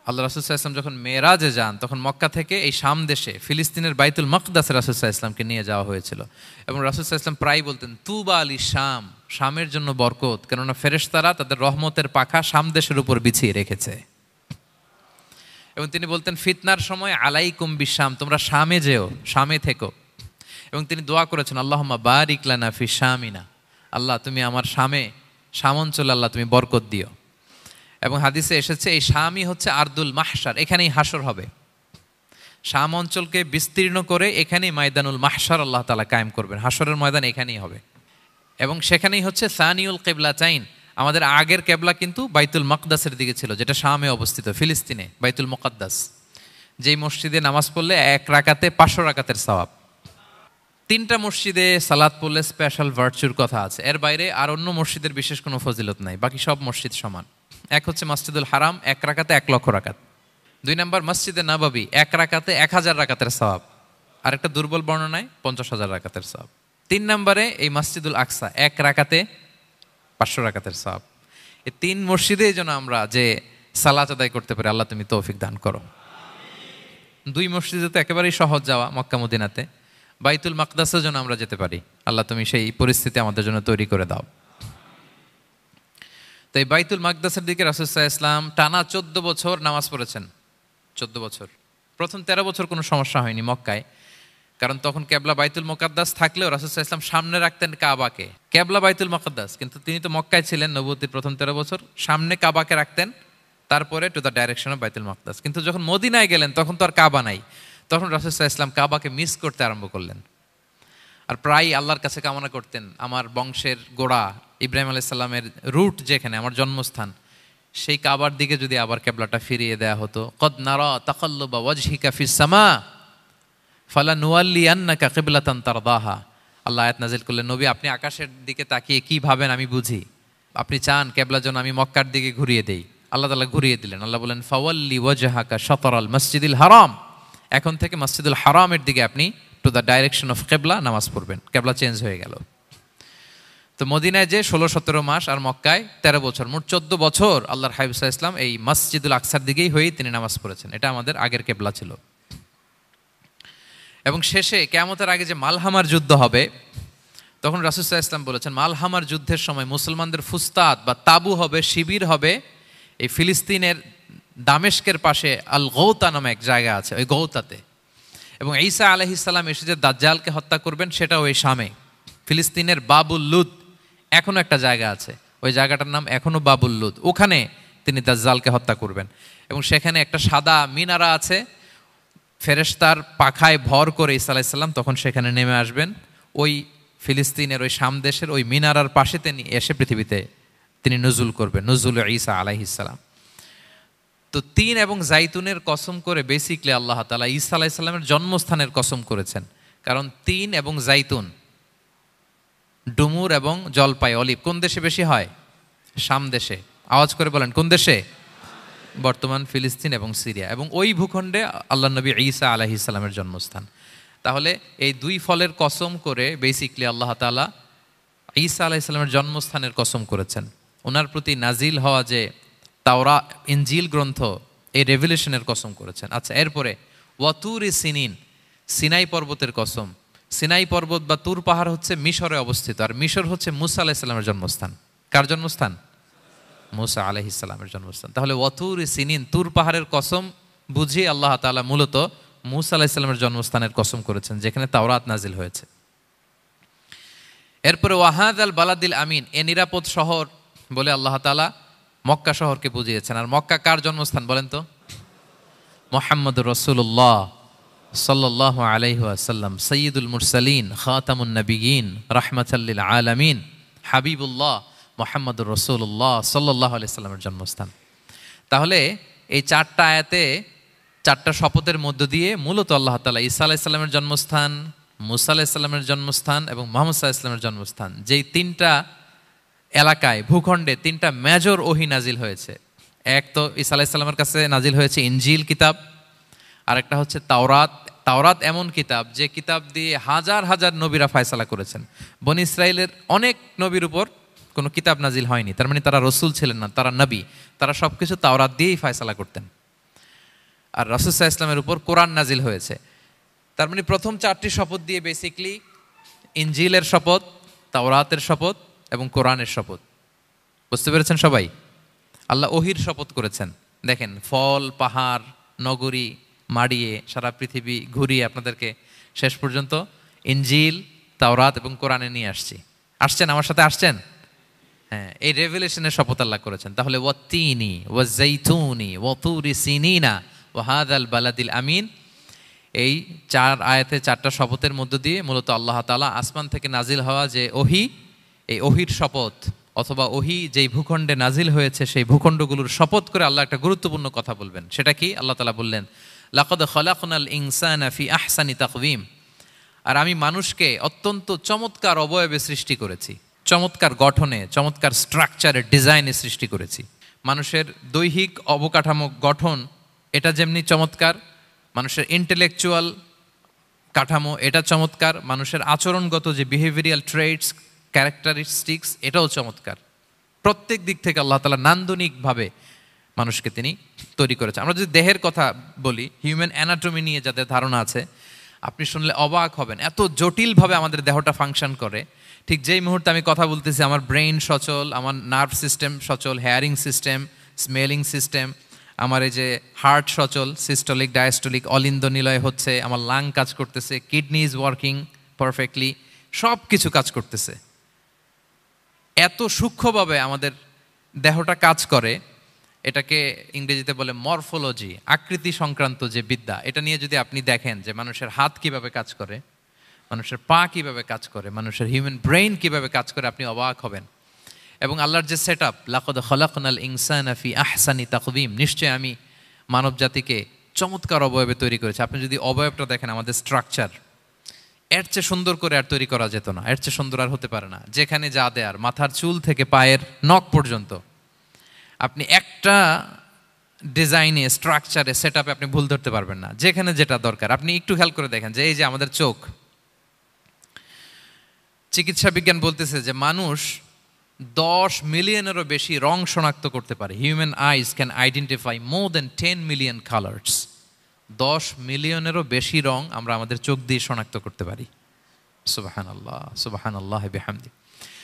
আল্লাহ রাসূল সাল্লাল্লাহু আলাইহি ওয়াসাল্লাম যখন মেরাজে যান, তখন মক্কা থেকে এই শাম দেশে ফিলিস্তিনের বাইতুল মাকদাসে রাসূল সাল্লাল্লাহু আলাইহি ওয়াসাল্লামকে নিয়ে যাওয়া হয়েছিল। এবং রাসূল সাল্লাল্লাহু আলাইহি ওয়াসাল্লাম প্রায় বলতেন, তুবা আলি শাম, শামের জন্য বরকত, কেননা ফেরেশতারা তাদের রহমতের পাখা শাম দেশের উপর বিছিয়ে রেখেছে। এবং তিনি বলতেন, ফিতনার সময় আলাইকুম বিশাম, তোমরা শামে যেও, শামে থেকো। এবং তিনি দোয়া করেছেন, আল্লাহুম্মা বারিক লানা ফি শামিনা, আল্লাহ তুমি আমার শাম অঞ্চলে আল্লাহ তুমি বরকত দিও। এবং হাদিসে এসেছে এই শামই হচ্ছে আরদুল মাহশার, এখানেই হাসর হবে। শাম অঞ্চলকে বিস্তীর্ণ করে এখানেই ময়দানুল মাহশার আল্লাহ তাআলা কায়েম করবেন, হাসরের ময়দান এখানেই হবে। এবং সেখানেই হচ্ছে সানিউল কিবলাতাইন, আমাদের আগের কেবলা কিন্তু বাইতুল মাকদাসের দিকে ছিল, যেটা শামে অবস্থিত, ফিলিস্তিনে বাইতুল মুকাদ্দাস, যেই মসজিদে নামাজ পড়লে 1 রাকাতে 500 রাকাতের সওয়াব। 3টা মসজিদে সালাত পড়লে স্পেশাল ভার্চুর কথা আছে, এর বাইরে আর অন্য মসজিদের বিশেষ কোনো ফজিলত নাই, বাকি সব মসজিদ সমান। এক হচ্ছে মসজিদুল হারাম, 1 রাকাতে 1 লক্ষ রাকাত। 2 নম্বর মসজিদে নববী, 1 রাকাতে 1000 রাকাতের সওয়াব, আর একটা দুর্বল বর্ণনায় 50,000 রাকাতের সওয়াব। 3 নম্বরে এই মসজিদুল আকসা, 1 রাকাতে 500 রাকাতের সওয়াব। এই 3 মসজিদে যেন আমরা যে সালাত আদায় করতে পারি, আল্লাহ তুমি তৌফিক দান করো। 2 মসজিদে তো একেবারেই সহজ যাওয়া, মক্কা মদিনাতে। বাইতুল মাকদাসেও যেন আমরা যেতে পারি, আল্লাহ তুমি সেই পরিস্থিতি আমাদের জন্য তৈরি করে দাও। তো এই বাইতুল মাকদাসের দিকে রাসূল সাল্লাল্লাহু আলাইহি ওয়াসাল্লাম টানা 14 বছর নামাজ পড়েছেন। 14 বছর। প্রথম 13 বছর কোনো সমস্যা হয়নি মক্কায়, কারণ তখন কেবলা বাইতুল মুকাদ্দাস থাকলেও রাসূল সাল্লাল্লাহু আলাইহি ওয়াসাল্লাম সামনে রাখতেন কাবাকে। কেবলা বাইতুল মুকাদ্দাস, কিন্তু তিনি তো মক্কায় ছিলেন নবুয়তির প্রথম 13 বছর, সামনে কাবাকে রাখতেন, তারপরে টু দ্য ডাইরেকশন অফ বাইতুল মুকাদ্দাস। কিন্তু যখন মদিনায় গেলেন তখন তো আর কাবা নাই, তখন রাসূল সাল্লাল্লাহু আলাইহি ওয়াসাল্লাম কাবাকে মিস করতে আরম্ভ করলেন। আর প্রায় আল্লাহর কাছে কামনা করতেন, আমার বংশের গোড়া ইব্রাহিম আলাইহিস সালামের রুট যেখানে, আমার জন্মস্থান, সেই কাবার দিকে যদি আবার কেবলাটা ফিরিয়ে দেয়া হতো। কদ নারা তাকাল্লুবা ওয়াজহিকা ফিস সামা ফালানুওয়াল্লিয়ান্নাকা কিবলাতান তারদাহা। আল্লাহ আয়াত নাযিল করলেন, নবী আপনি আকাশের দিকে তাকিয়ে কি ভাবেন আমি বুঝি, আপনি চান কেবলা যেন আমি মক্কার দিকে ঘুরিয়ে দেই। আল্লাহ তাআলা ঘুরিয়ে দিলেন। আল্লাহ বলেন, ফাওয়াল্লি ওয়াজহাকা শাতরাল মসজিদিল হারাম, এখন থেকে মসজিদুল হারামের দিকে আপনি টু দ্য ডাইরেকশন অফ কেবলা নামাজ পড়বেন। কেবলা চেঞ্জ হয়ে গেল। তো মদিনায় যে 16-17 মাস, আর মক্কায় 13 বছর, মোট 14 বছর আল্লাহর হাবিব সাল্লাল্লাহু আলাইহি ওয়াসাল্লাম এই মসজিদুল আকসার দিকেই হয়েই তিনি নামাজ পড়েছেন। এটা আমাদের আগের কেবলা ছিল। এবং শেষে কিয়ামতের আগে যে মালহামার যুদ্ধ হবে, তখন রাসূল সাল্লাল্লাহু আলাইহি ওয়াসাল্লাম বলেছেন, মালহামার যুদ্ধের সময় মুসলমানদের ফুস্তাদ বা তাবু হবে, শিবির হবে এই ফিলিস্তিনের দামেস্কের পাশে আল গৌতা নামে এক জায়গা আছে, ওই গৌতাতে। এবং ঈসা আলাইহিস সালাম এসে যে দাজ্জালকে হত্যা করবেন, সেটাও এই শামে, ফিলিস্তিনের বাবুল লুদ এখনো একটা জায়গা আছে, ওই জায়গাটার নাম এখনো বাবুল লুদ, ওখানে তিনি দাজ্জালকে হত্যা করবেন। এবং সেখানে একটা সাদা মিনারা আছে, ফেরেশতার পাখায় ভর করে ঈসা আলাইহিস সালাম তখন সেখানে নেমে আসবেন। ওই ফিলিস্তিনের ওই শাম দেশের ওই মিনারার পাশে তিনি এসে পৃথিবীতে তিনি নুজুল করবেন, নুজুল ঈসা আলাইহিস সালাম। তো 3 এবং জাইতুনের কসম করে বেসিকলি আল্লাহ তাআলা ঈসা আলাইহিস সালামের জন্মস্থানের কসম করেছেন, কারণ 3 এবং জাইতুন, ডুমুর এবং জলপাই, অলিভ কোন দেশে বেশি হয়? শাম দেশে। আওয়াজ করে বলেন কোন দেশে? বর্তমান ফিলিস্তিন এবং সিরিয়া, এবং ওই ভূখণ্ডে আল্লাহ নবী ঈসা আলাইহিস সালামের জন্মস্থান। তাহলে এই 2 ফলের কসম করে বেসিকলি আল্লাহ তাআলা ঈসা আলাইহিস সালামের জন্মস্থানের কসম করেছেন। ওনার প্রতি নাজিল হওয়া যে তাওরাত ইনজিল গ্রন্থ, এই রেভেলেশনের কসম করেছেন। আচ্ছা, এরপরে ওয়াতুরি সিনিন, সিনাই পর্বতের কসম। সিনাই পর্বত বা তুর পাহাড় হচ্ছে মিশরে অবস্থিত, আর মিশর হচ্ছে মুসা আলাইহিস সালামের জন্মস্থান। কার জন্মস্থান? মুসা আলাইহিস সালামের জন্মস্থান। তাহলে ওয়াতুরি সিনিন, তুর পাহাড়ের কসম বুঝিয়ে আল্লাহ তাআলা মূলত মুসা আলাইহিস সালামের জন্মস্থানের কসম করেছেন, যেখানে তাওরাত নাজিল হয়েছে। এরপরে ওয়াহাদাল বালাদিল আমিন, এ নিরাপদ শহর বলে আল্লাহ তাআলা মক্কা শহরকে বুঝিয়েছেন। আর মক্কা কার জন্মস্থান বলেন তো? মুহাম্মদুর রাসূলুল্লাহ সাল্লাল্লাহু আলাইহি ওয়াসাল্লাম, সাইয়্যিদুল মুরসালিন, খাতামুন নবিয়্যিন, রাহমাতাল লিল আলামিন, হাবিবুল্লাহ মুহাম্মদুর রাসূলুল্লাহ সাল্লাল্লাহু আলাইহি ওয়াসাল্লামের জন্মস্থান। তাহলে এই 4টা আয়াতে 4টা শপথের মধ্য দিয়ে মূলত আল্লাহ তাআলা ঈসা আলাইহিস সালামের জন্মস্থান, মুসা আলাইহিস সালামের জন্মস্থান এবং মুহাম্মদ সাল্লাল্লাহু আলাইহি ওয়াসাল্লামের জন্মস্থান, যেই 3টা এলাকায়, ভূখণ্ডে 3টা মেজর ওহী নাজিল হয়েছে। এক তো ঈসা আলাইহিস সালামের কাছে নাজিল হয়েছে ইনজিল কিতাব, আরেকটা হচ্ছে তাওরাত। তাওরাত এমন কিতাব যে কিতাব দিয়ে হাজার হাজার নবীরা ফয়সালা করেছেন। বনি ইসরায়েলের অনেক নবীর উপর কোনো কিতাব নাজিল হয়নি, তার মানে তারা রসুল ছিলেন না, তারা নবী, তারা সব কিছু তাওরাত দিয়েই ফয়সালা করতেন। আর রাসূল সাল্লাল্লাহু আলাইহি ওয়াসাল্লামের উপর কোরআন নাজিল হয়েছে। তার মানে প্রথম 4টি শপথ দিয়ে বেসিকলি ইনজিলের শপথ, তাওরাতের শপথ এবং কোরআনের শপথ। বুঝতে পেরেছেন সবাই? আল্লাহ ওহির শপথ করেছেন। দেখেন, ফল, পাহাড়, নগরী মাড়িয়ে সারা পৃথিবী ঘুরিয়ে আপনাদেরকে শেষ পর্যন্ত ইনজিল, তাওরাত এবং কোরআনে নিয়ে আসছেন, আমার সাথে আসছেন। হ্যাঁ, এই রেভেলেশনের শপথ আল্লাহ করেছেন। তাহলে ওয়াত্তিনি ওয়াজ্জাইতুনি ওয়াতুরি সিনিনা ওয়া হাযাল বালাদিল আমিন, এই 4 আয়াতে 4টা শপথের মধ্য দিয়ে মূলত আল্লাহ তাআলা আসমান থেকে নাজিল হওয়া যে ওহী, এই ওহির শপথ অথবা ওহী যেই ভূখণ্ডে নাজিল হয়েছে সেই ভূখণ্ডগুলোর শপথ করে আল্লাহ একটা গুরুত্বপূর্ণ কথা বলবেন। সেটা কি? আল্লাহ তাআলা বললেন, লাকাদ খালাকনাল ইনসানা ফি আহসানি তাকওয়িম, আর আমি মানুষকে অত্যন্ত চমৎকার অবয়বে সৃষ্টি করেছি, চমৎকার গঠনে, চমৎকার স্ট্রাকচারে, ডিজাইনে সৃষ্টি করেছি। মানুষের দৈহিক অবকাঠামো গঠন এটা যেমনি চমৎকার, মানুষের ইন্টেলেকচুয়াল কাঠামো এটা চমৎকার, মানুষের আচরণগত যে বিহেভিয়ারাল ট্রেটস, ক্যারেক্টারিস্টিক্স এটাও চমৎকার। প্রত্যেক দিক থেকে আল্লাহ তাআলা নান্দনিকভাবে মানুষকে তিনি তৈরি করেছে। আমরা যদি দেহের কথা বলি, হিউম্যান অ্যানাটমি নিয়ে যাদের ধারণা আছে, আপনি শুনলে অবাক হবেন এত জটিলভাবে আমাদের দেহটা ফাংশন করে। ঠিক যেই মুহূর্তে আমি কথা বলতেছি আমার ব্রেইন সচল, আমার নার্ভ সিস্টেম সচল, হেয়ারিং সিস্টেম, স্মেলিং সিস্টেম, আমার এই যে হার্ট সচল, সিস্টোলিক ডায়াস্টোলিক অলিন্দ নিলয় হচ্ছে, আমার লাং কাজ করতেছে, কিডনি ইজ ওয়ার্কিং পারফেক্টলি, সব কিছু কাজ করতেছে। এত সূক্ষ্মভাবে আমাদের দেহটা কাজ করে, এটাকে ইংরেজিতে বলে মরফোলজি, আকৃতি সংক্রান্ত যে বিদ্যা, এটা নিয়ে যদি আপনি দেখেন যে মানুষের হাত কিভাবে কাজ করে, মানুষের পা কিভাবে কাজ করে, মানুষের হিউম্যান ব্রেইন কিভাবে কাজ করে, আপনি অবাক হবেন। এবং আল্লাহর যে সেট আপ, লাকাদ খালাকনাল ইনসানা ফি আহসানি তাকওয়িম, নিশ্চয়ই আমি মানব জাতিকে চমৎকার অবয়বে তৈরি করেছি। আপনি যদি অবয়বটা দেখেন, আমাদের স্ট্রাকচার, এর চেয়ে সুন্দর করে আর তৈরি করা যেত না, এর চেয়ে সুন্দর আর হতে পারে না। যেখানে যা দেয়ার, মাথার চুল থেকে পায়ের নখ পর্যন্ত, আপনি একটা ডিজাইনে, স্ট্রাকচারে, সেট আপে আপনি ভুল ধরতে পারবেন না। যেখানে যেটা দরকার, আপনি একটু খেয়াল করে দেখেন যে এই যে আমাদের চোখ, চিকিৎসা বিজ্ঞান বলতেছে যে মানুষ 10 মিলিয়নেরও বেশি রং শনাক্ত করতে পারে। Human eyes can identify more than 10 million colours. 10 মিলিয়নেরও বেশি রং আমরা আমাদের চোখ দিয়ে শনাক্ত করতে পারি। সুবহানাল্লাহ, সুবহানাল্লাহ বিহামদি।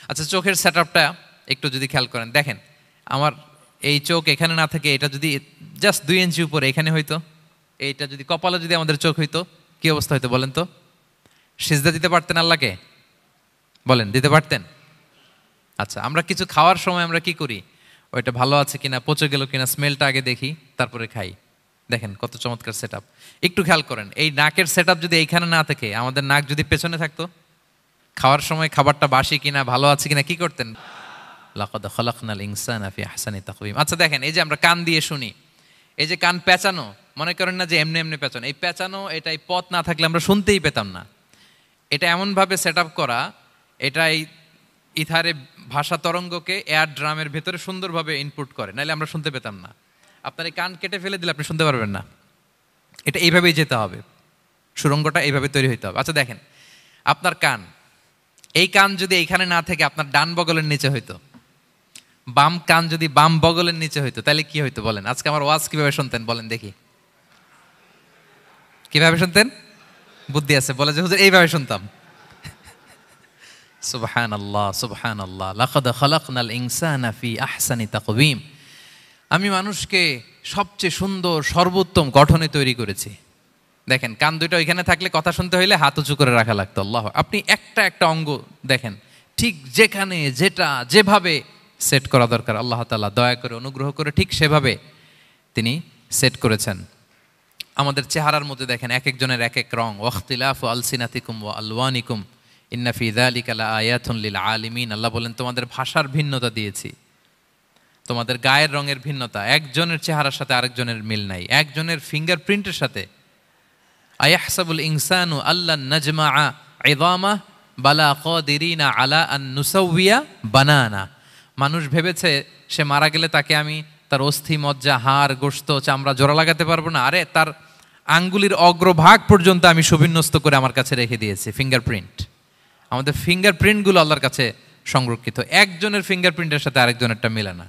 আচ্ছা, চোখের সেট আপটা একটু যদি খেয়াল করেন, দেখেন আমার এই চোখ এখানে না থাকে, এটা যদি জাস্ট 2 ইঞ্চি উপরে এখানে হইতো, এইটা যদি কপালে যদি আমাদের চোখ হইতো, কি অবস্থা হইতো বলেন তো? সিজদা দিতে পারতেন আল্লাহকে? বলেন, দিতে পারতেন? আচ্ছা, আমরা কিছু খাওয়ার সময় আমরা কি করি? ওইটা ভালো আছে কিনা, পচে গেল কিনা, স্মেলটা আগে দেখি, তারপরে খাই। দেখেন কত চমৎকার সেট আপ। একটু খেয়াল করেন, এই নাকের সেট আপ যদি এইখানে না থাকে, আমাদের নাক যদি পেছনে থাকতো, খাওয়ার সময় খাবারটা বাসি কিনা, ভালো আছে কিনা কি করতেন? লাকাদ খালাকনাল ইনসানা ফি আহসানি তাকওয়িম। আচ্ছা দেখেন, এই যে আমরা কান দিয়ে শুনি, এই যে কান পেঁচানো, মনে করেন না যে এমনি এমনি পেঁচানো, এই পেঁচানো, এটাই পথ না থাকলে আমরা শুনতেই পেতাম না। এটা এমনভাবে সেট আপ করা, এটাই ইথারে ভাষা তরঙ্গকে এয়ার ড্রামের ভেতরে সুন্দরভাবে ইনপুট করে, নাহলে আমরা শুনতে পেতাম না। আপনার এই কান কেটে ফেলে দিলে আপনি শুনতে পারবেন না। এটা এইভাবেই যেতে হবে, সুরঙ্গটা এইভাবে তৈরি হইতে হবে। আচ্ছা দেখেন, আপনার কান, এই কান যদি এইখানে না থেকে আপনার ডান বগলের নিচে হইতো, বাম কান যদি বাম বগলের নিচে হইতো, তাহলে কি হইতো বলেন? আজকে আমার ওয়াজ কিভাবে শুনতেন বলেন দেখি, কিভাবে শুনতেন? বুদ্ধি আছে বলে যে হুজুর এইভাবে শুনতাম। সুবহানাল্লাহ, সুবহানাল্লাহ। লাকাদ খালাকনাল ইনসানা ফি আহসানি তাকওয়িম, আমি মানুষকে সবচেয়ে সুন্দর সর্বোত্তম গঠনে তৈরি করেছি। দেখেন, কান দুটো ওইখানে থাকলে কথা শুনতে হইলে হাত উঁচু করে রাখা লাগতো। আল্লাহ, আপনি একটা একটা অঙ্গ দেখেন, ঠিক যেখানে যেটা যেভাবে সেট করা দরকার, আল্লাহ তাআলা দয়া করে অনুগ্রহ করে ঠিক সেভাবে তিনি সেট করেছেন। আমাদের চেহারার মধ্যে দেখেন এক একজনের এক এক রং। ওয়াখতিলাফু আলসিনাতিকুম ওয়া আলওয়ানিকুম ইন্না ফি যালিকা লাআয়াতুন লিল আলিমিন। আল্লাহ বলেন, তোমাদের ভাষার ভিন্নতা দিয়েছি, তোমাদের গায়ের রঙের ভিন্নতা, একজনের চেহারার সাথে আরেকজনের মিল নাই, একজনের ফিঙ্গারপ্রিন্টের সাথে। আয়াহসাবুল ইনসানু আল্লান নাজমাআ ইযামা বালা কাদিরিনা আলা আন নুসাউইয়া বানানা। মানুষ ভেবেছে সে মারা গেলে তাকে আমি তার অস্থি, মজ্জা, হাড়, গোশত, চামড়া জোড়া লাগাতে পারবো না। আরে তার আঙ্গুলির অগ্রভাগ পর্যন্ত আমি সুবিন্যস্ত করে আমার কাছে রেখে দিয়েছি ফিঙ্গারপ্রিন্ট। আমাদের ফিঙ্গারপ্রিন্টগুলো আল্লাহর কাছে সংরক্ষিত। একজনের ফিঙ্গারপ্রিন্টের সাথে আরেকজনেরটা মিলে না।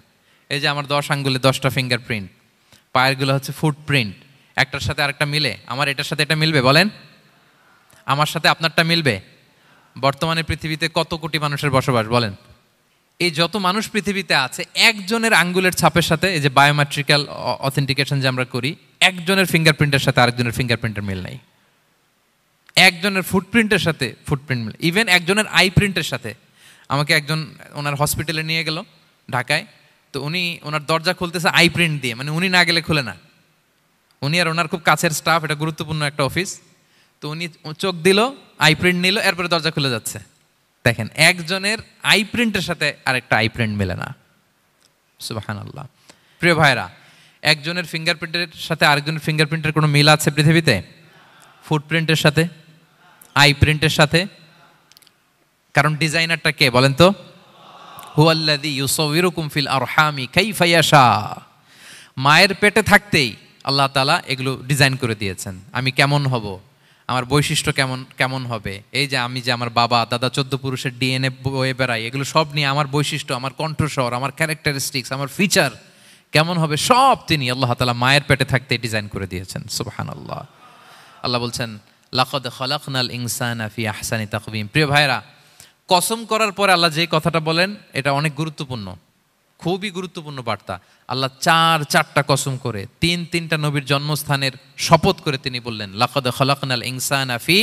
এই যে আমার 10 আঙ্গুলে 10টা ফিঙ্গারপ্রিন্ট, পায়েরগুলো হচ্ছে ফুটপ্রিন্ট, একটার সাথে আরেকটা মিলে? আমার এটার সাথে এটা মিলবে বলেন? আমার সাথে আপনারটা মিলবে? বর্তমানে পৃথিবীতে কত কোটি মানুষের বসবাস বলেন? এই যত মানুষ পৃথিবীতে আছে, একজনের আঙ্গুলের ছাপের সাথে, এই যে বায়োমেট্রিক্যাল অথেন্টিকেশন যে আমরা করি, একজনের ফিঙ্গারপ্রিন্টের সাথে আরেকজনের ফিঙ্গারপ্রিন্টের মিল নাই। একজনের ফুটপ্রিন্টের সাথে ফুটপ্রিন্ট মিল, ইভেন একজনের আই প্রিন্টের সাথে। আমাকে একজন ওনার হসপিটালে নিয়ে গেল ঢাকায়, তো উনি ওনার দরজা খুলতেছে আই প্রিন্ট দিয়ে, মানে উনি না গেলে খুলে না। উনি আর ওনার খুব কাছের স্টাফ, এটা গুরুত্বপূর্ণ একটা অফিস, তো উনি চোখ দিল, আই প্রিন্ট নিল, এরপরে দরজা খুলে যাচ্ছে। দেখেন, একজনের আই প্রিন্টের সাথে আরেকটা আই প্রিন্ট মেলে না। সুবহানাল্লাহ। প্রিয় ভাইরা, একজনের ফিঙ্গারপ্রিন্টের সাথে আরেকজনের ফিঙ্গারপ্রিন্টের কোনো মিল আছে পৃথিবীতে? ফুটপ্রিন্টের সাথে, আই প্রিন্টের সাথে? কারণ ডিজাইনারটা কে বলেন তো? হুয়াল্লাযী ইউসাউবিরুকুম ফিল আরহামি কাইফা ইয়াশা। মায়ের পেটে থাকতেই আল্লাহ তাআলা এগুলো ডিজাইন করে দিয়েছেন। আমি কেমন হব, আমার বৈশিষ্ট্য কেমন কেমন হবে, এই যে আমি যে আমার বাবা দাদা 14 পুরুষের ডিএনএ বয়ে বেড়াই, এগুলো সব নিয়ে আমার বৈশিষ্ট্য, আমার কণ্ঠস্বর, আমার ক্যারেক্টারিস্টিক্স, আমার ফিচার কেমন হবে, সব তিনি আল্লাহ তাআলা মায়ের পেটে থাকতে ডিজাইন করে দিয়েছেন। সুবহানাল্লাহ। আল্লাহ বলছেন লাকাদ খালাকনাল ইনসানা ফি আহসানি তাকওয়িম। প্রিয় ভাইরা, কসম করার পরে আল্লাহ যে কথাটা বলেন, এটা অনেক গুরুত্বপূর্ণ, খুবই গুরুত্বপূর্ণ বার্তা। আল্লাহ চারটা কসম করে তিনটা নবীর জন্মস্থানের শপথ করে তিনি বললেন লাকাদ খালাকনাল ইনসানা ফি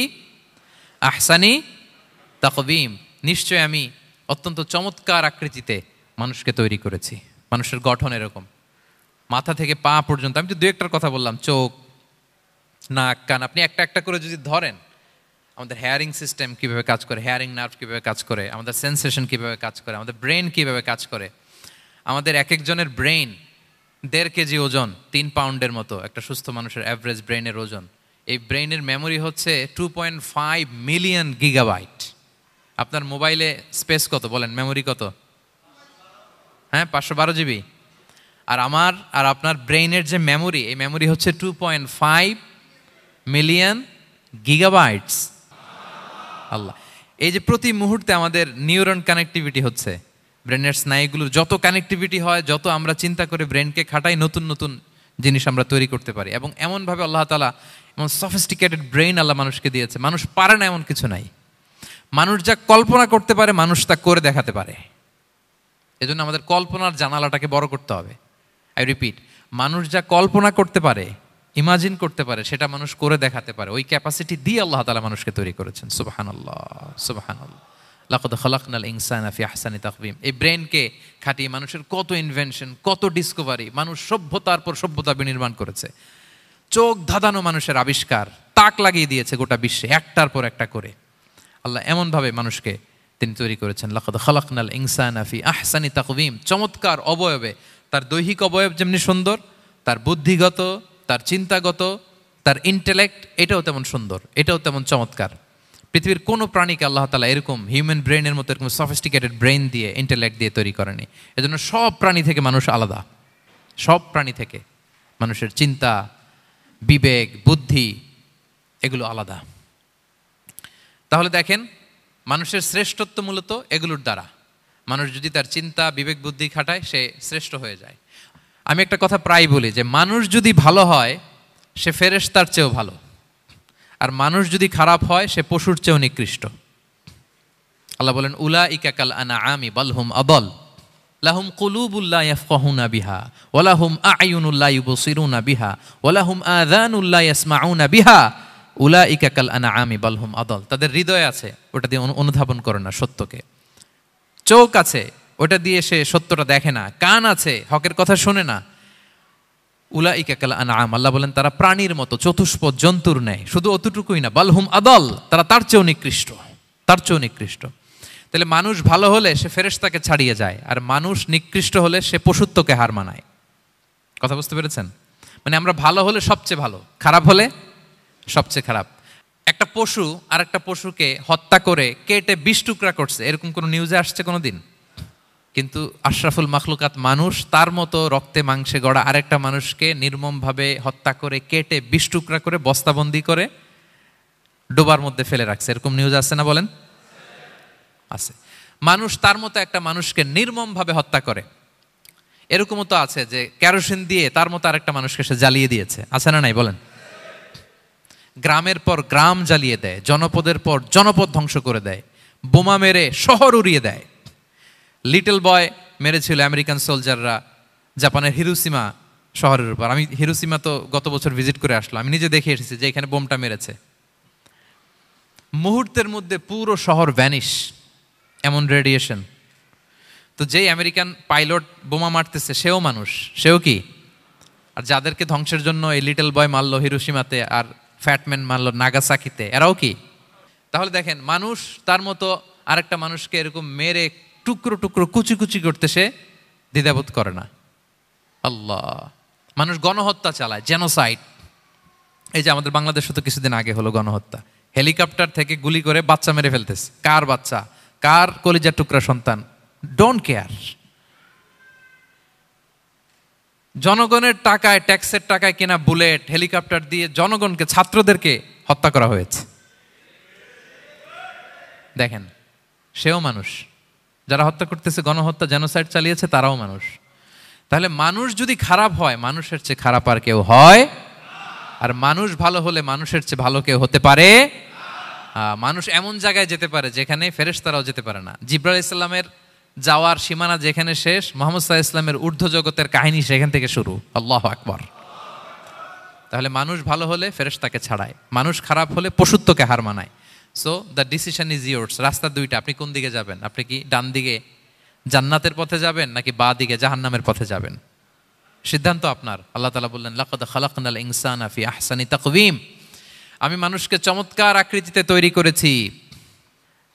আহসানি তাকওয়িম। নিশ্চয় আমি অত্যন্ত চমৎকার আকৃতিতে মানুষকে তৈরি করেছি। মানুষের গঠন এরকম, মাথা থেকে পা পর্যন্ত। আমি তো দু একটার কথা বললাম, চোখ, নাক, কান, আপনি একটা একটা করে যদি ধরেন, আমাদের হেয়ারিং সিস্টেম কিভাবে কাজ করে, হেয়ারিং নার্ভ কিভাবে কাজ করে, আমাদের সেন্সেশন কিভাবে কাজ করে, আমাদের ব্রেন কিভাবে কাজ করে। আমাদের এক একজনের ব্রেন 1.5 কেজি ওজন, 3 পাউন্ডের মতো একটা সুস্থ মানুষের অ্যাভারেজ ব্রেনের ওজন। এই ব্রেনের মেমোরি হচ্ছে 2.5 মিলিয়ন গিগাবাইট। আপনার মোবাইলে স্পেস কত বলেন, মেমোরি কত? হ্যাঁ, 512 জিবি। আর আমার আর আপনার ব্রেইনের যে মেমোরি, এই মেমোরি হচ্ছে 2.5 মিলিয়ন গিগাবাইটস। আল্লাহ, এই যে প্রতি মুহূর্তে আমাদের নিউরন কানেক্টিভিটি হচ্ছে, ব্রেনের স্নায়ুগুলোর যত কানেক্টিভিটি হয়, যত আমরা চিন্তা করে ব্রেনকে খাটাই, নতুন নতুন জিনিস আমরা তৈরি করতে পারি। এবং এমনভাবে আল্লাহ তাআলা এমন সফিস্টিকেটেড ব্রেইন আল্লাহ মানুষকে দিয়েছে, মানুষ পারে না এমন কিছু নাই। মানুষ যা কল্পনা করতে পারে, মানুষ তা করে দেখাতে পারে। এজন্য আমাদের কল্পনার জানালাটাকে বড় করতে হবে। আই রিপিট, মানুষ যা কল্পনা করতে পারে, ইমাজিন করতে পারে, সেটা মানুষ করে দেখাতে পারে। ওই ক্যাপাসিটি দিয়ে আল্লাহ তাআলা মানুষকে তৈরি করেছেন। সুবহানাল্লাহ, সুবহানাল্লাহ। লাকাদ খালাকনাল ইনসানা ফি আহসানি তাকওয়িম। এই ব্রেনকে খাটিয়ে মানুষের কত ইনভেনশন, কত ডিসকভারি, মানুষ সভ্যতার পর সভ্যতা বিনির্মাণ করেছে। চোখ ধাঁধানো মানুষের আবিষ্কার, তাক লাগিয়ে দিয়েছে গোটা বিশ্বে একটার পর একটা করে। আল্লাহ এমনভাবে মানুষকে তিনি তৈরি করেছেন। লাকাদ খালাকনাল ইনসানা ফি আহসানি তাকওয়িম। চমৎকার অবয়বে, তার দৈহিক অবয়ব যেমনি সুন্দর, তার বুদ্ধিগত, তার চিন্তাগত, তার ইন্টেলেক্ট, এটাও তেমন সুন্দর, এটাও তেমন চমৎকার। পৃথিবীর কোনো প্রাণীকে আল্লাহ তাআলা এরকম হিউম্যান ব্রেনের মতো এরকম সফিস্টিকেটেড ব্রেন দিয়ে, ইন্টেলেক্ট দিয়ে তৈরি করেনি। এজন্য সব প্রাণী থেকে মানুষ আলাদা। সব প্রাণী থেকে মানুষের চিন্তা, বিবেক, বুদ্ধি এগুলো আলাদা। তাহলে দেখেন, মানুষের শ্রেষ্ঠত্ব মূলত এগুলোর দ্বারা। মানুষ যদি তার চিন্তা, বিবেক, বুদ্ধি খাটায়, সে শ্রেষ্ঠ হয়ে যায়। আমি একটা কথা প্রায় বলি যে মানুষ যদি ভালো হয়, সে ফেরেশতার চেয়েও ভালো। আর মানুষ যদি খারাপ হয়, সে পশুর চেয়েও নিকৃষ্ট। আল্লাহ বলেন উলাইকা কাল আনআমি বাল হুম আদাল লাহুম কুলুবুল লা ইয়াফকাহুনা বিহা ওয়া লাহুম আ'য়ুনুল লা ইউবসিরুনা বিহা ওয়া লাহুম আযানুল লা ইয়াসমাউনা বিহা উলাইকা কাল আনআমি বাল হুম আদাল। তাদের হৃদয় আছে, ওটা দিয়ে অনুধাবন করে না সত্যকে। চোখ আছে, ওটা দিয়ে সে সত্যটা দেখে না। কান আছে, হকের কথা শোনে না। উলাইকা কাল আনআম, আল্লাহ বলেন তারা প্রাণীর মতো, চতুষ্পদ জন্তুর ন্যায়। শুধু অতটুকুই না, বালহুম আদাল, তারা তার চেয়েও নিকৃষ্ট, তার চেয়েও নিকৃষ্ট। তাহলে মানুষ ভালো হলে সে ফেরেশতাকে ছাড়িয়ে যায়, আর মানুষ নিকৃষ্ট হলে সে পশুত্বকে হার মানায়। কথা বুঝতে পেরেছেন? মানে আমরা ভালো হলে সবচেয়ে ভালো, খারাপ হলে সবচেয়ে খারাপ। একটা পশু আর একটা পশুকে হত্যা করে কেটে 20 টুকরা করছে, এরকম কোনো নিউজে আসছে কোনোদিন? কিন্তু আশরাফুল মাখলুকাত মানুষ তার মতো রক্তে মাংসে গড়া আরেকটা মানুষকে নির্মমভাবে হত্যা করে কেটে 20 টুকরা করে বস্তাবন্দি করে ডোবার মধ্যে ফেলে রাখছে। এরকম নিউজ আছে না বলেন? আছে। মানুষ তার মতো একটা মানুষকে নির্মমভাবে হত্যা করে। এরকমও তো আছে যে কেরোসিন দিয়ে তার মতো আরেকটা মানুষকে সে জ্বালিয়ে দিয়েছে, আছে না নাই বলেন? গ্রামের পর গ্রাম জ্বালিয়ে দেয়, জনপদের পর জনপদ ধ্বংস করে দেয়, বোমা মেরে শহর উড়িয়ে দেয়। লিটল বয় মেরেছিল আমেরিকান সোলজাররা জাপানের হিরোশিমা শহরের উপর। আমি হিরোশিমা তো গত বছর ভিজিট করে আসলাম, আমি নিজে দেখে এসেছি যে এখানে বোমটা মেরেছে। মুহূর্তের মধ্যে পুরো শহর ভ্যানিশ, এমন রেডিয়েশন। তো যেই আমেরিকান পাইলট বোমা মারতেছে সেও মানুষ, সেও কি? আর যাদেরকে ধ্বংসের জন্য এই লিটল বয় মারলো হিরোশিমাতে আর ফ্যাটম্যান মারলো নাগাসাকিতে, এরাও কি? তাহলে দেখেন, মানুষ তার মতো আরেকটা মানুষকে এরকম মেরে টুকরো টুকরো কুচি কুচি করতে সে দ্বিধাবোধ করে না। আল্লাহ, মানুষ গণহত্যা চালায়, জেনোসাইড। এই যে আমাদের বাংলাদেশে তো কিছুদিন আগে হলো গণহত্যা, হেলিকপ্টার থেকে গুলি করে বাচ্চা মেরে ফেলতেছে। কার বাচ্চা? কার কলিজার টুকরা সন্তান? Don't care. জনগণের টাকায়, ট্যাক্সের টাকায় কেনা বুলেট, হেলিকপ্টার দিয়ে জনগণকে, ছাত্রদেরকে হত্যা করা হয়েছে। দেখেন, সেও মানুষ। যারা হত্যা করতেছে, গণহত্যা, জেনোসাইড চালিয়েছে, তারাও মানুষ। তাহলে মানুষ যদি খারাপ হয়, মানুষের চেয়ে খারাপ আর কেউ হয়? আর মানুষ ভালো হলে মানুষের চেয়ে ভালো কেউ হতে পারে? মানুষ এমন জায়গায় যেতে পারে যেখানে ফেরেশতারাও যেতে পারে না। জিবরাইল ইসলামের যাওয়ার সীমানা যেখানে শেষ, মুহাম্মদ সাল্লাল্লাহু আলাইহি ওয়াসাল্লামের ঊর্ধ্ব জগতের কাহিনী সেখান থেকে শুরু। আল্লাহু আকবার। তাহলে মানুষ ভালো হলে ফেরেশতাকে ছাড়ায়, মানুষ খারাপ হলে পশুত্বকে হার মানায়। So the decision is yours. রাস্তা দুইটা, আপনি কোন দিকে যাবেন? আপনি কি ডান দিকে জান্নাতের পথে যাবেন নাকি বাঁ দিকে জাহান্নামের পথে যাবেন? সিদ্ধান্ত আপনার। আল্লাহ তাআলা বললেন, লাকাদ খালাকনাল ইনসানা ফি আহসানি তাকওয়িম। আমি মানুষকে চমৎকার আকৃতিতে তৈরি করেছি।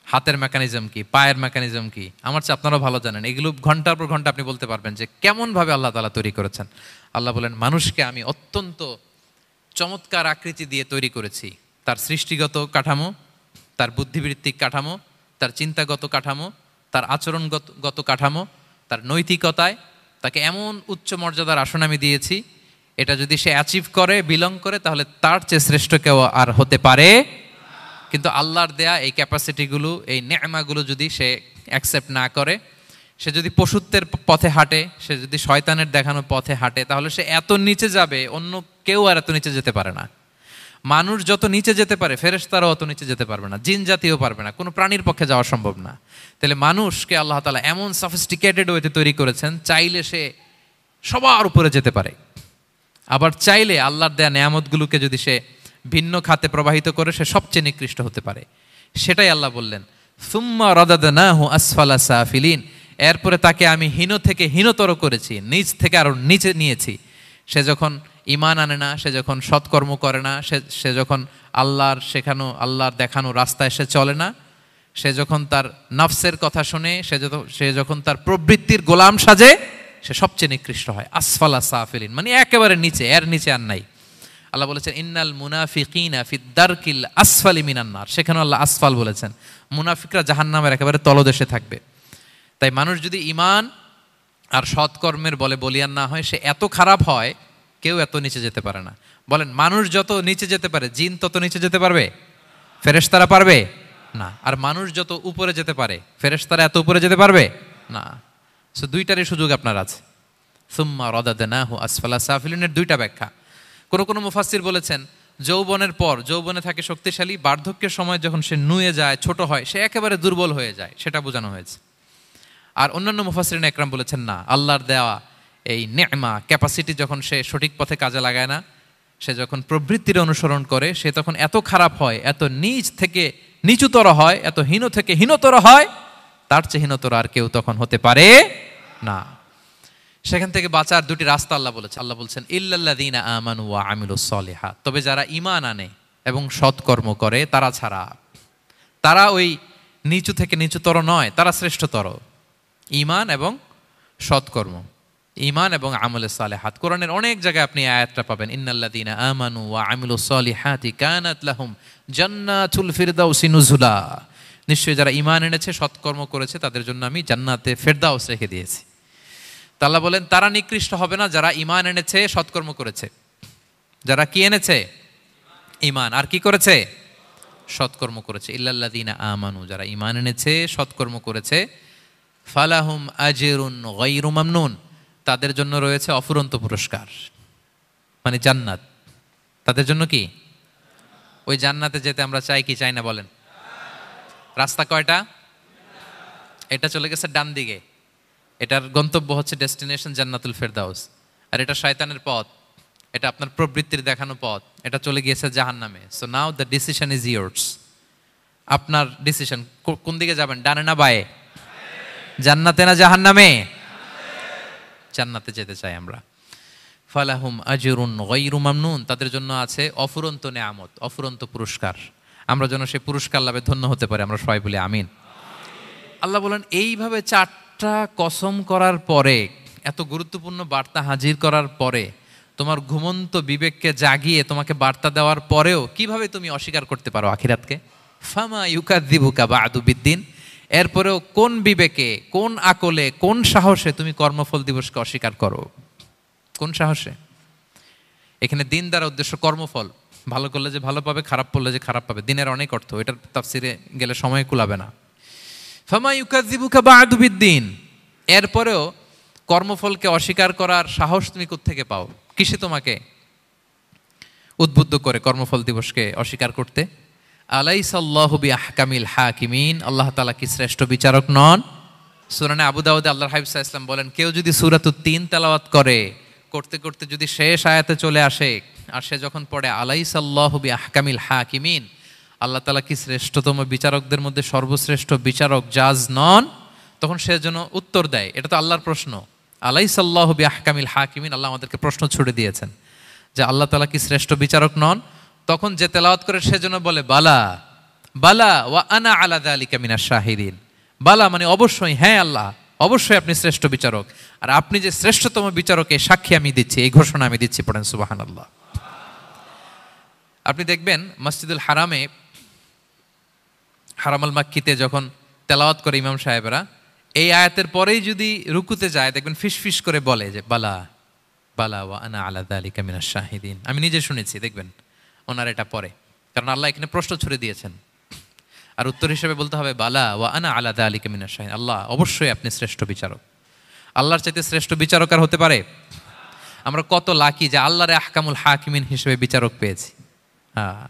হাতের মেকানিজম কি, পায়ের মেকানিজম কি, আমার চেয়ে আপনারাও ভালো জানেন। এগুলো ঘন্টার পর ঘন্টা আপনি বলতে পারবেন যে কেমনভাবে আল্লাহ তাআলা তৈরি করেছেন। আল্লাহ বলেন, মানুষকে আমি অত্যন্ত চমৎকার আকৃতি দিয়ে তৈরি করেছি। তার সৃষ্টিগত কাঠামো, তার বুদ্ধিবৃত্তিক কাঠামো, তার চিন্তাগত কাঠামো, তার আচরণগত কাঠামো, তার নৈতিকতায় তাকে এমন উচ্চ মর্যাদার আসন আমি দিয়েছি, এটা যদি সে অ্যাচিভ করে, বিলং করে, তাহলে তার চেয়ে শ্রেষ্ঠ কেউ আর হতে পারে। কিন্তু আল্লাহর দেয়া এই ক্যাপাসিটিগুলো, এই নেয়ামাগুলো যদি সে অ্যাকসেপ্ট না করে, সে যদি পশুত্বের পথে হাঁটে, সে যদি শয়তানের দেখানো পথে হাঁটে, তাহলে সে এত নিচে যাবে, অন্য কেউ আর এত নিচে যেতে পারে না। মানুষ যত নিচে যেতে পারে, ফেরেশতারাও অত নিচে যেতে পারবে না, জিন জাতিও পারবে না, কোনো প্রাণীর পক্ষে যাওয়া সম্ভব না। তাহলে মানুষকে আল্লাহ তাআলা এমন সফিস্টিকেটেড ওয়েতে তৈরি করেছেন, চাইলে সে সবার উপরে যেতে পারে। আবার চাইলে আল্লাহর দেয়া নেয়ামতগুলোকে যদি সে ভিন্ন খাতে প্রবাহিত করে, সে সবচেয়ে নিকৃষ্ট হতে পারে। সেটাই আল্লাহ বললেন, সুম্মা রাদাদনাহু আসফালা সাফিলিন। এরপরে তাকে আমি হীন থেকে হীনতর করেছি, নিচ থেকে আরো নিচে নিয়েছি। সে যখন ঈমান আনে না, সে যখন সৎকর্ম করে না, সে যখন আল্লাহর শেখানো, আল্লাহর দেখানো রাস্তায় সে চলে না, সে যখন তার নফসের কথা শোনে, সে যখন তার প্রবৃত্তির গোলাম সাজে, সে সবচেয়ে নিকৃষ্ট হয়। আসফালা সাফিলিন মানে একেবারে নিচে, এর নিচে আর নাই। আল্লাহ বলেছেন, ইন্নাল মুনাফিকিনা ফিদ দারকিল আসফালি মিনান নার। সেখানে আল্লাহ আসফাল বলেছেন। মুনাফিকরা জাহান্নামের একেবারে তলদেশে থাকবে। তাই মানুষ যদি ঈমান আর সৎকর্মের বলে বলিয়ান না হয়, সে এত খারাপ হয়, কেউ এত নিচে যেতে পারে না। বলেন, মানুষ যত নিচে যেতে পারে, জিন তত নিচে যেতে পারবে? ফেরেশতারা পারবে না। আর মানুষ যত উপরে যেতে পারে, ফেরেশতারা এত উপরে যেতে পারবে না। সো দুইটারই সুযোগ আপনার আছে। সুম্মা রাদাদনাহু আসফালা সাফিলিনের দুইটা ব্যাখ্যা। কোনো মুফাসসির বলেছেন, যৌবনের পর, যৌবনে থাকে শক্তিশালী, বার্ধক্যের সময় যখন সে নুয়ে যায়, ছোট হয়, সে একেবারে দুর্বল হয়ে যায়, সেটা বোঝানো হয়েছে। আর অন্যান্য মুফাসসিরিন একরাম বলেছেন, না, আল্লাহর দেওয়া এই নেয়মা, ক্যাপাসিটি যখন সে সঠিক পথে কাজে লাগায় না, সে যখন প্রবৃত্তির অনুসরণ করে, সে তখন এত খারাপ হয়, এত নিচ থেকে নিচুতর হয়, এত হীন থেকে হীনতর হয়, তার চেয়ে হীনতর আর কেউ তখন হতে পারে না। সেখান থেকে বাঁচার দুটি রাস্তা আল্লাহ বলেছে। আল্লাহ বলছেন, ইল্লাল্লাযীনা আমানু ওয়া আমিলুস সলিহাত। তবে যারা ঈমান আনে এবং সৎকর্ম করে তারা ছাড়া। তারা ওই নিচু থেকে নিচুতর নয়, তারা শ্রেষ্ঠতর। ঈমান এবং সৎকর্ম, ঈমান এবং আমলে সালেহাত। কোরআনের অনেক জায়গায় আপনি আয়াতটা পাবেন, ইন্নাল্লাযীনা আমানু ওয়া আমিলুস সলিহাতি কানাত লাহুম জান্নাতুল ফিরদাউসি নুজুলা। নিশ্চয়ই যারা ঈমান এনেছে সৎকর্ম করেছে তাদের জন্য আমি জান্নাতে ফেরদাউস রেখে দিয়েছি। তা আল্লাহ বলেন তারা নিকৃষ্ট হবে না যারা ঈমান এনেছে সৎকর্ম করেছে। যারা কি এনেছে? ঈমান। আর কি করেছে? সৎকর্ম করেছে। ইল্লাল্লাযীনা আমানু, যারা ঈমান এনেছে সৎকর্ম করেছে, ফালাহুম আজরুন গায়রু মামনুন, তাদের জন্য রয়েছে অফুরন্ত পুরস্কার, মানে জান্নাত। তাদের জন্য কি? ওই জান্নাতে যেতে আমরা চাই কি চাই না বলেন? রাস্তা কয়টা? এটা চলে গেছে ডান দিকে, এটার গন্তব্য হচ্ছে ডেস্টিনেশন জান্নাতুল ফেরদাউস। আর এটা শয়তানের পথ, এটা আপনার প্রবৃত্তির দেখানো পথ, এটা চলে গিয়েছে জাহান্নামে। So now the decision is years. আপনার ডিসিশন, কোন দিকে যাবেন, ডানে না বায়ে? জান্নাতে না জাহান্নামে? জান্নাতে যেতে চাই আমরা। ফালাহুম আজরুন গায়রু মামনুন, তাদের জন্য আছে অফুরন্ত নেয়ামত, অফুরন্ত পুরস্কার। আমরা যেন সেই পুরস্কার লাভে ধন্য হতে পারি, আমরা সবাই বলি আমিন। আল্লাহ বলেন এইভাবে 4টা কসম করার পরে, এত গুরুত্বপূর্ণ বার্তা হাজির করার পরে, তোমার ঘুমন্ত বিবেককে জাগিয়ে তোমাকে বার্তা দেওয়ার পরেও কিভাবে তুমি অস্বীকার করতে পারো আখিরাতকে? ফামা ইউকাযযিবুকা বা'দু বিদ্দিন, এরপরেও কোন বিবেকে, কোন আকলে, কোন সাহসে তুমি কর্মফল দিবসকে অস্বীকার করো? কোন সাহসে? এখানে দিন দ্বারা উদ্দেশ্য কর্মফল। ভালো করলে যে ভালো পাবে, খারাপ করলে যে খারাপ পাবে, দিনের অনেক অর্থ, এটার তাফসিরে গেলে সময় কুলাবে না। ফামা ইউকাযযিবুকা বা'দু বিদ্দিন, এরপরেও কর্মফলকে অস্বীকার করার সাহস তুমি কোত্থেকে পাও? কিসে তোমাকে উদ্বুদ্ধ করে কর্মফল দিবসকে অস্বীকার করতে? আলাইসাল্লাহু বিআহকামিল হাকিমিন, আল্লাহ তাআলা কি শ্রেষ্ঠ বিচারক নন? সূরা আবু দাউদে আল্লাহর হাবিব সাল্লাল্লাহু আলাইহি ওয়াসাল্লাম বলেন, কেউ যদি সূরাতুত তিন তেলাওয়াত করে, করতে করতে যদি শেষ আয়াতে চলে আসে, আর সে যখন পড়ে আলাইসাল্লাহু বিআহকামিল হাকিমিন, আল্লাহ তাআলা কি শ্রেষ্ঠতম বিচারকদের মধ্যে সর্বশ্রেষ্ঠ বিচারক জাজ নন, তখন সে যেন উত্তর দেয়, এটা তো আল্লাহর প্রশ্ন। আলাইসাল্লাহু বিআহকামিল হাকিমিন, আল্লাহ আমাদেরকে প্রশ্ন ছুড়ে দিয়েছেন যে আল্লাহ তাআলা কি শ্রেষ্ঠ বিচারক নন। তখন যে তেলাওয়াত করে সে যেন বলে বালা বালা ওয়া আনা আলা যালিকা মিনাশ শাহিদিন। বালা মানে অবশ্যই, হ্যাঁ আল্লাহ অবশ্যই আপনি শ্রেষ্ঠ বিচারক, আর আপনি যে শ্রেষ্ঠতম বিচারক এই সাক্ষী আমি দিচ্ছি, এই ঘোষণা আমি দিচ্ছি। পড়েন সুবহানাল্লাহ। আপনি দেখবেন মসজিদুল হারামে, হারামুল মাক্কিতে যখন তেলাওয়াত করে ইমাম সাহেবরা, এই আয়াতের পরেই যদি রুকুতে যায় দেখবেন ফিসফিস করে বলে যে বালা বালা ওয়া আনা আলা যালিকা মিনাশ শাহিদিন। আমি নিজে শুনেছি, দেখবেন ওনার এটা পরে, কারণ আল্লাহ এখানে প্রশ্ন ছুড়ে দিয়েছেন। আর উত্তর হিসেবে বলতে হবে বালা ওয়া আনা আলা যালিকা মিনাশ শাহিদিন, আল্লাহ অবশ্যই আপনি শ্রেষ্ঠ বিচারক। আল্লাহর চাইতে শ্রেষ্ঠ বিচারক আর হতে পারে? আমরা কত লাকি যে আল্লাহর আহকামুল হাকিমিন হিসেবে বিচারক পেয়েছি। হ্যাঁ,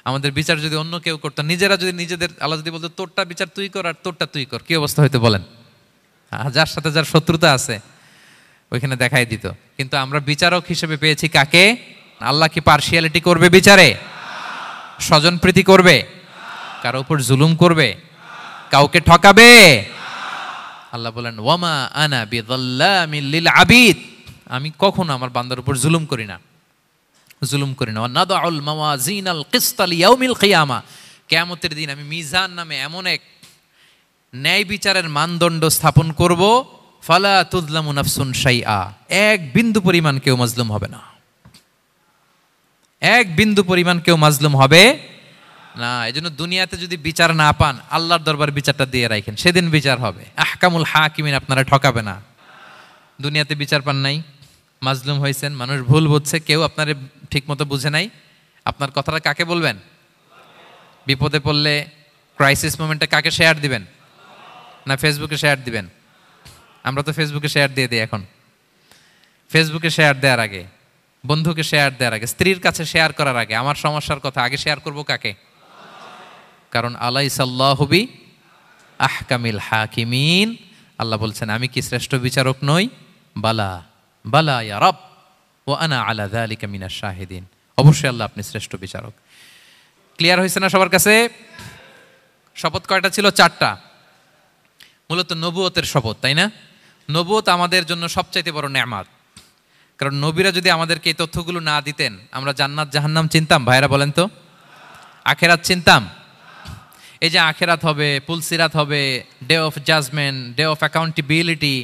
আমাদের বিচার যদি অন্য কেউ করতো, নিজেরা যদি নিজেদের, আল্লাহ যদি বলতো তোরটা বিচার তুই কর আর তোরটা তুই কর, কি অবস্থা হইতো বলেন? যার সাথে যার শত্রুতা আছে ওইখানে দেখাই দিত। কিন্তু আমরা বিচারক হিসেবে পেয়েছি কাকে? আল্লাহ কি পার্সিয়ালিটি করবে বিচারে? স্বজনপ্রীতি করবে? কারো উপর জুলুম করবে? কাউকে ঠকাবে? আল্লাহ বলেন ওয়ামা আনা বিযাল্লামিল লিল আবিদ, আমি কখনো আমার বান্দার উপর জুলুম করি না, জুলুম করি না। নাদাউল মাওয়াজিনাল কিসতা লিয়াউমিল কিয়ামা, কিয়ামতের দিন আমি মিজান নামে এমন এক ন্যায় বিচারের মানদণ্ড স্থাপন করব, ফালা তুযলামু নাফসুন শাইআ, এক বিন্দু পরিমাণ কেউ মাজলুম হবে না, এক বিন্দু পরিমাণ কেউ মাজলুম হবে না। এজন্য দুনিয়াতে যদি বিচার না পান, আল্লাহর দরবার বিচারটা দিয়ে রাখেন, সেদিন বিচার হবে। আহকামুল হাকিমিন আপনারা ঠকাবে না। দুনিয়াতে বিচার পান নাই, মাজলুম হয়েছেন, মানুষ ভুল বুঝছে, কেউ আপনারে ঠিক মতো বুঝে নাই, আপনার কথাটা কাকে বলবেন? বিপদে পড়লে ক্রাইসিস মোমেন্টে কাকে শেয়ার দিবেন? না ফেসবুকে শেয়ার দিবেন? আমরা তো ফেসবুকে শেয়ার দিয়ে দিই এখন। ফেসবুকে শেয়ার দেওয়ার আগে, বন্ধুকে শেয়ার দেওয়ার আগে, স্ত্রীর কাছে শেয়ার করার আগে আমার সমস্যার কথা আগে শেয়ার করব কাকে? কারণ আলাইসাল্লাহু বি আহকামিল হাকিমিন, আল্লাহ বলছেন আমি কি শ্রেষ্ঠ বিচারক নই? বালা বালা ইয়া রব ওয়া আনা আলা যালিকা মিনাশ শাহিদিন, অবশ্যই আল্লাহ আপনি শ্রেষ্ঠ বিচারক। ক্লিয়ার হয়েছে না সবার কাছে? শপথ কয়টা ছিল? 4টা। মূলত নবুয়তের শপথ, তাই না? নবুয়ত আমাদের জন্য সবচাইতে বড় নেয়ামত। কারণ নবীরা যদি আমাদেরকে এই তথ্যগুলো না দিতেন, আমরা জান্নাত জাহান্নাম চিনতাম? ভাইরা বলেন তো, আখেরাত চিনতাম? এই যে আখেরাত হবে, পুলসিরাত হবে, day of judgement, day of accountability,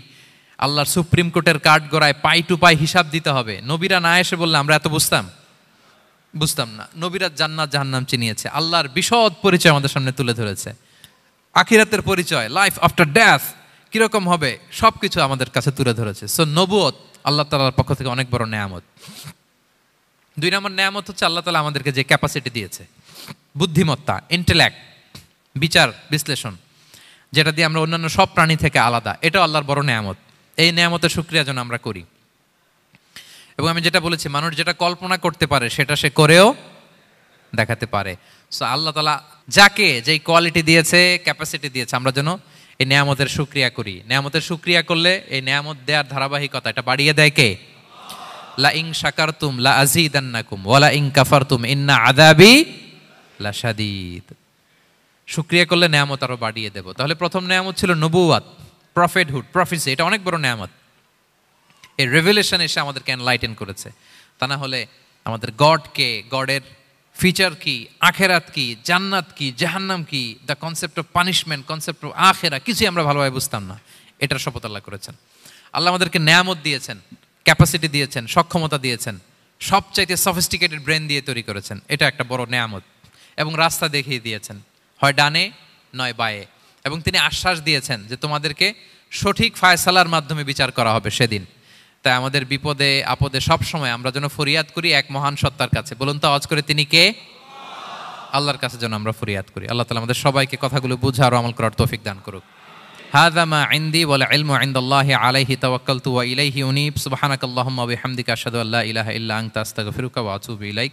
আল্লাহর সুপ্রিম কোর্টের কাঠ গড়ায় পাই টু পাই হিসাব দিতে হবে, নবীরা না এসে বললে আমরা এত বুঝতাম না। নবীরা জান্নাত জাহান্নাম চিনিয়েছে, আল্লাহর বিশদ পরিচয় আমাদের সামনে তুলে ধরেছে। আখিরাতের পরিচয়, লাইফ আফটার ডেথ কিরকম হবে, সবকিছু আমাদের কাছে তুলে ধরেছে। সো নবুয়ত আল্লাহ তাআলার পক্ষ থেকে অনেক বড় নেয়ামত। 2 নম্বর নেয়ামত হচ্ছে আল্লাহ তাআলা আমাদেরকে যে ক্যাপাসিটি দিয়েছে, বুদ্ধিমত্তা, ইন্টেলেক্ট, বিচার বিশ্লেষণ, যেটা দিয়ে আমরা অন্যান্য সব প্রাণী থেকে আলাদা, এটাও আল্লাহর বড় নেয়ামত। এই নেয়ামতের শুকরিয়া যেন আমরা করি। এবং আমি যেটা বলেছি, মানুষ যেটা কল্পনা করতে পারে সেটা সে করেও দেখাতে পারে। সো আল্লাহ তাআলা যাকে যেই কোয়ালিটি দিয়েছে, ক্যাপাসিটি দিয়েছে, আমরা যেন এই নেয়ামতের শুকরিয়া করি। নেয়ামতের শুকরিয়া করলে এই নেয়ামত দেওয়ার ধারাবাহিকতা এটা বাড়িয়ে দেয় কে? লা ইন শাকারতুম লা আযীদান্নাকুম ওয়া লা ইন কাফারতুম ইন্না আযাবি লাশাদীদ। শুকরিয়া করলে নেয়ামত আরো বাড়িয়ে দেব। তাহলে প্রথম নেয়ামত ছিল নবুওয়াত, প্রফেটহুড, প্রফেসি। এটা অনেক বড় নেয়ামত। এই রেভেলেশন এসে আমাদেরকে এনলাইটেন করেছে। তা না হলে আমাদের গডকে, গডের ফিচার কি, আখেরাত কি, জান্নাত কি, জাহান্নাম কি, the concept of punishment, concept of আখেরা, কিছুই আমরা ভালোভাবে বুঝতাম না। এটার শপথ আল্লাহ করেছেন। আল্লাহ আমাদেরকে নেয়ামত দিয়েছেন, ক্যাপাসিটি দিয়েছেন, সক্ষমতা দিয়েছেন, সবচাইতে সফিস্টিকেটেড ব্রেন দিয়ে তৈরি করেছেন। এটা একটা বড় নেয়ামত। এবং রাস্তা দেখিয়ে দিয়েছেন, হয় ডানে নয় বায়ে। এবং তিনি আশ্বাস দিয়েছেন যে তোমাদেরকে সঠিক ফায়সালার মাধ্যমে বিচার করা হবে সেদিন। তাই আমাদের বিপদে আপদে সব সময় আমরা যেন ফরিয়াদ করি এক মহান সত্তার কাছে। বলুন তো আওয়াজ করে, তিনি কে? আল্লাহর কাছে যেন আমরা ফরিয়াদ করি। আল্লাহ তাআলা আমাদের সবাইকে কথাগুলো বুঝার ও আমল করার তৌফিক দান করুক। হাযা মা ইনদি ওয়াল ইলমু ইনদাল্লাহি আলাইহি তাওয়াক্কালতু ওয়া ইলাইহি উনীব। সুবহানাকাল্লাহুম্মা ওয়া বিহামদিকা আশহাদু আল্লা ইলাহা ইল্লা আনতা আস্তাগফিরুকা ওয়া আতুবু ইলাইক।